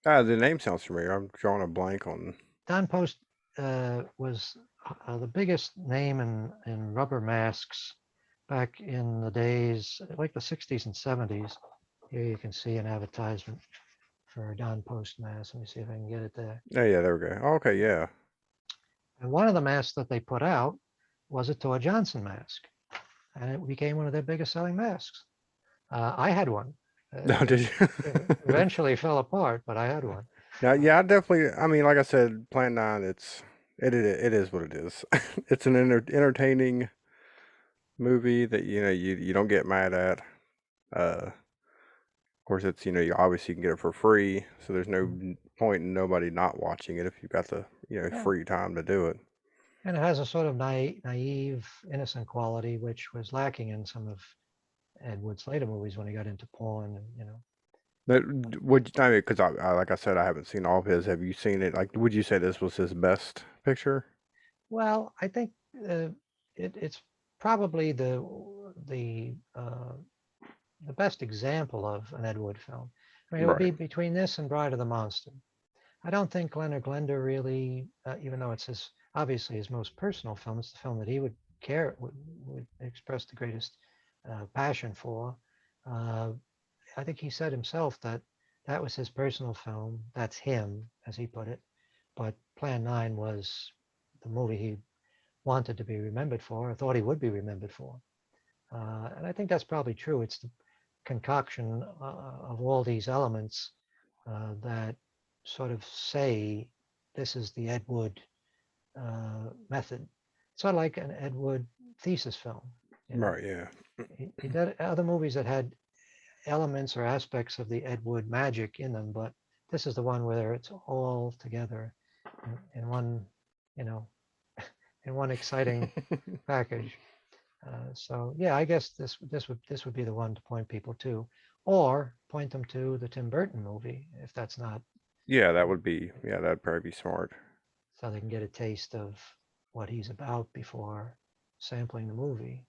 The name sounds familiar. I'm drawing a blank on. Don Post was the biggest name in rubber masks back in the days, like the 60s and 70s. Here you can see an advertisement for a Don Post mask. Let me see if I can get it there. Oh, yeah, there we go. Oh, okay, yeah. And one of the masks that they put out was a Tor Johnson mask, and it became one of their biggest selling masks. I had one. No, did you? Eventually fell apart, but I had one. Yeah, I definitely. I mean, like I said, Plan 9. It is what it is. It's an entertaining movie that you don't get mad at. Of course, it's you obviously can get it for free, so there's no point in nobody not watching it if you've got the Yeah. free time to do it. And it has a sort of naive, innocent quality, which was lacking in some of Ed Wood's later movies when he got into porn, and. But would I mean, because like I said, I haven't seen all of his. Have you seen it? Like, would you say this was his best picture? Well, I think it's probably the best example of an Ed Wood film. I mean, it would be Right. between this and Bride of the Monster. I don't think Glenn or Glenda really, even though it's obviously his most personal film, it's the film that he would express the greatest passion for. Uh, I think he said himself that that was his personal film. That's him, as he put it. But Plan 9 was the movie he wanted to be remembered for, or thought he would be remembered for. And I think that's probably true. It's the concoction of all these elements that sort of say this is the Ed Wood method. Sort of like an Ed Wood thesis film. Right. Yeah. He did other movies that had elements or aspects of the Ed Wood magic in them, but this is the one where it's all together in one, you know, in one exciting package. So yeah, I guess this would be the one to point people to, or point them to the Tim Burton movie if that's not. Yeah, that would be. Yeah, that'd probably be smart. So they can get a taste of what he's about before sampling the movie.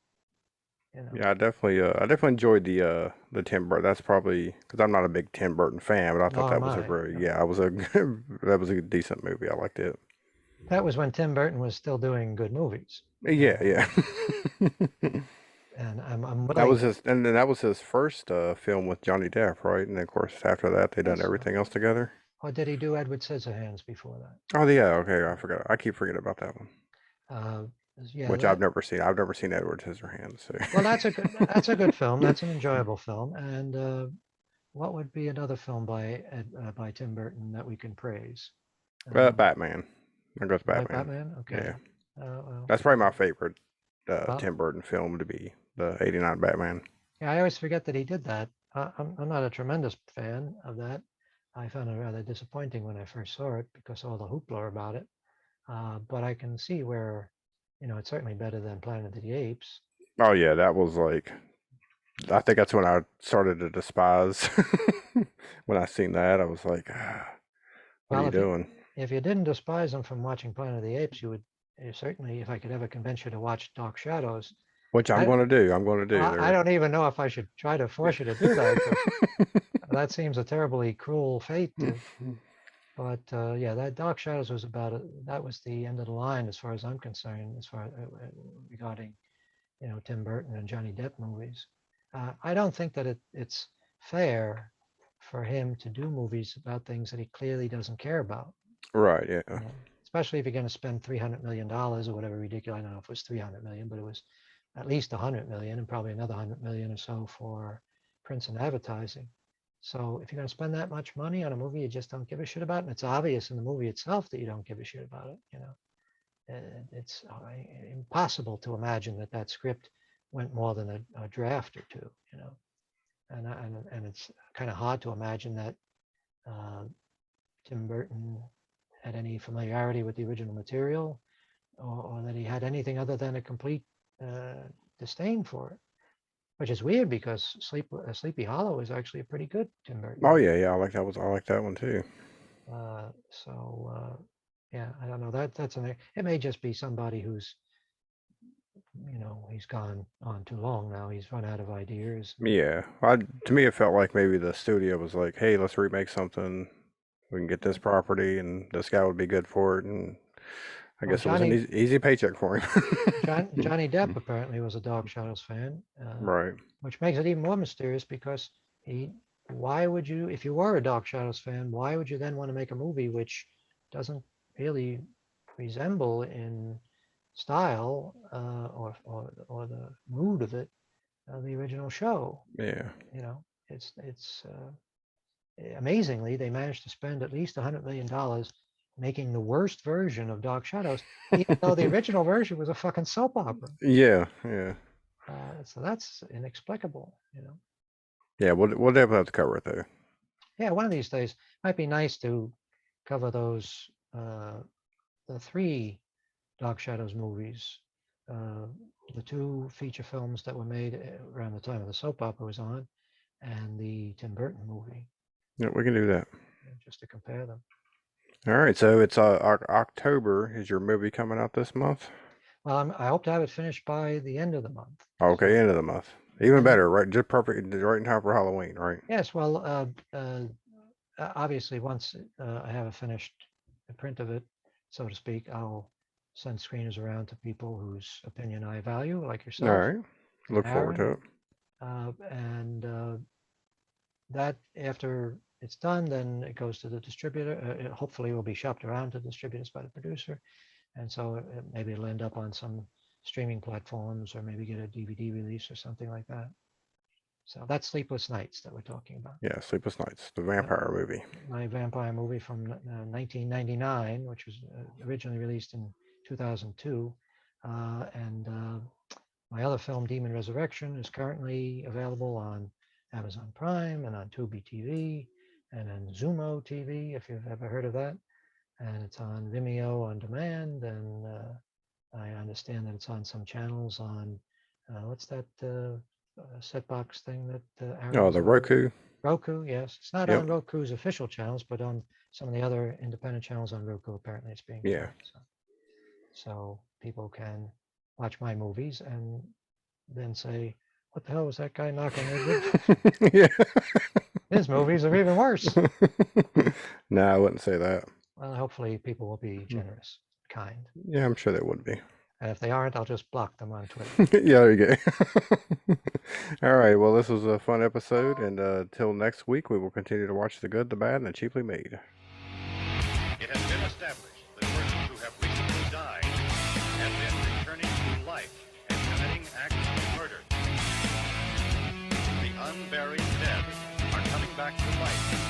Yeah, I definitely enjoyed the Tim Burton. That's probably because I'm not a big Tim Burton fan, but I thought Nor that am was a I. very that was a that was a decent movie. I liked it. That was when Tim Burton was still doing good movies. Yeah, yeah. And I'm That willing. was his, and then that was his first film with Johnny Depp, right? And of course, after that, they done Yes. everything else together. Or did he do Edward Scissorhands before that? Oh yeah, okay, I forgot. I keep forgetting about that one. Yeah, Which I've never seen. I've never seen Edward Scissorhands. So. well, that's a good film. That's an enjoyable film. And what would be another film by Tim Burton that we can praise? Batman. I go with Like Batman. Batman? Okay. Yeah. Well, That's probably my favorite well, Tim Burton film to be the '89 Batman. yeah, I always forget that he did that. I'm not a tremendous fan of that. I found it rather disappointing when I first saw it because of all the hoopla about it. But I can see where, it's certainly better than Planet of the Apes. Oh yeah, that was like, I think that's when I started to despise. When I seen that, I was like, what are you doing? If you didn't despise them from watching Planet of the Apes, you would certainly, if I could ever convince you to watch Dark Shadows. Which I'm going to do. I'm going to do. I don't even know if I should try to force you to do that. That seems a terribly cruel fate. But yeah, that Dark Shadows was that was the end of the line as far as I'm concerned, as far regarding, Tim Burton and Johnny Depp movies. I don't think that it's fair for him to do movies about things that he clearly doesn't care about. Right. Yeah. You know, especially if you're going to spend $300 million or whatever ridiculous. I don't know if it was 300 million, but it was at least 100 million and probably another 100 million or so for prints and advertising. So if you're going to spend that much money on a movie you just don't give a shit about, and it's obvious in the movie itself that you don't give a shit about it, you know, it's impossible to imagine that that script went more than a draft or two, you know, and it's kind of hard to imagine that Tim Burton had any familiarity with the original material, or that he had anything other than a complete disdain for it, which is weird because Sleepy Hollow is actually a pretty good Tim Burton. Oh yeah, yeah. I like that one too. Yeah, I don't know. It may just be somebody who's, you know, he's gone on too long now. He's run out of ideas. Yeah. To me, it felt like maybe the studio was like, "Hey, let's remake something. We can get this property, and this guy would be good for it." And I guess it was an easy paycheck for him. Johnny Depp apparently was a Dark Shadows fan, Right. which makes it even more mysterious because why would you, if you were a Dark Shadows fan, why would you then want to make a movie which doesn't really resemble in style or the mood of it the original show? Yeah. You know, it's amazingly they managed to spend at least $100 million making the worst version of Dark Shadows, even though the original version was a fucking soap opera. Yeah. Yeah. So that's inexplicable, you know. Yeah. We'll definitely have to cover it though. Yeah, one of these days might be nice to cover those the 3 Dark Shadows movies, the 2 feature films that were made around the time of the soap opera was on, and the Tim Burton movie. Yeah, we can do that. Just to compare them. All right, so it's October. Is your movie coming out this month? Well, I hope to have it finished by the end of the month. Okay, end of the month. Even better, right? Just perfect, right in time for Halloween, right? Yes, well, obviously once I have a finished print of it, so to speak, I'll send screeners around to people whose opinion I value, like yourself. All right, look forward to it. And that after it's done, then it goes to the distributor. It hopefully will be shopped around to distributors by the producer, and so maybe it'll end up on some streaming platforms, or maybe get a DVD release or something like that. So that's Sleepless Nights that we're talking about. Yeah, Sleepless Nights, the vampire movie. My vampire movie from 1999, which was originally released in 2002, and my other film, Demon Resurrection, is currently available on Amazon Prime and on Tubi TV and on Zumo TV, if you've ever heard of that. And it's on Vimeo on demand, and I understand that it's on some channels on, what's that set box thing that Oh, the Roku. Roku, yes. It's not on Roku's official channels, but on some of the other independent channels on Roku, apparently it's being shown. So people can watch my movies and then say, what the hell was that guy knocking Edward? Yeah. His movies are even worse. No, I wouldn't say that. Well, hopefully people will be generous, kind. Yeah, I'm sure they would be. And if they aren't, I'll just block them on Twitter. Yeah, there you go. All right, well, this was a fun episode, and till next week, we will continue to watch the good, the bad, and the cheaply made. It has been established that persons who have recently died have been returning to life and committing acts of murder. The unburied dead are coming back to life.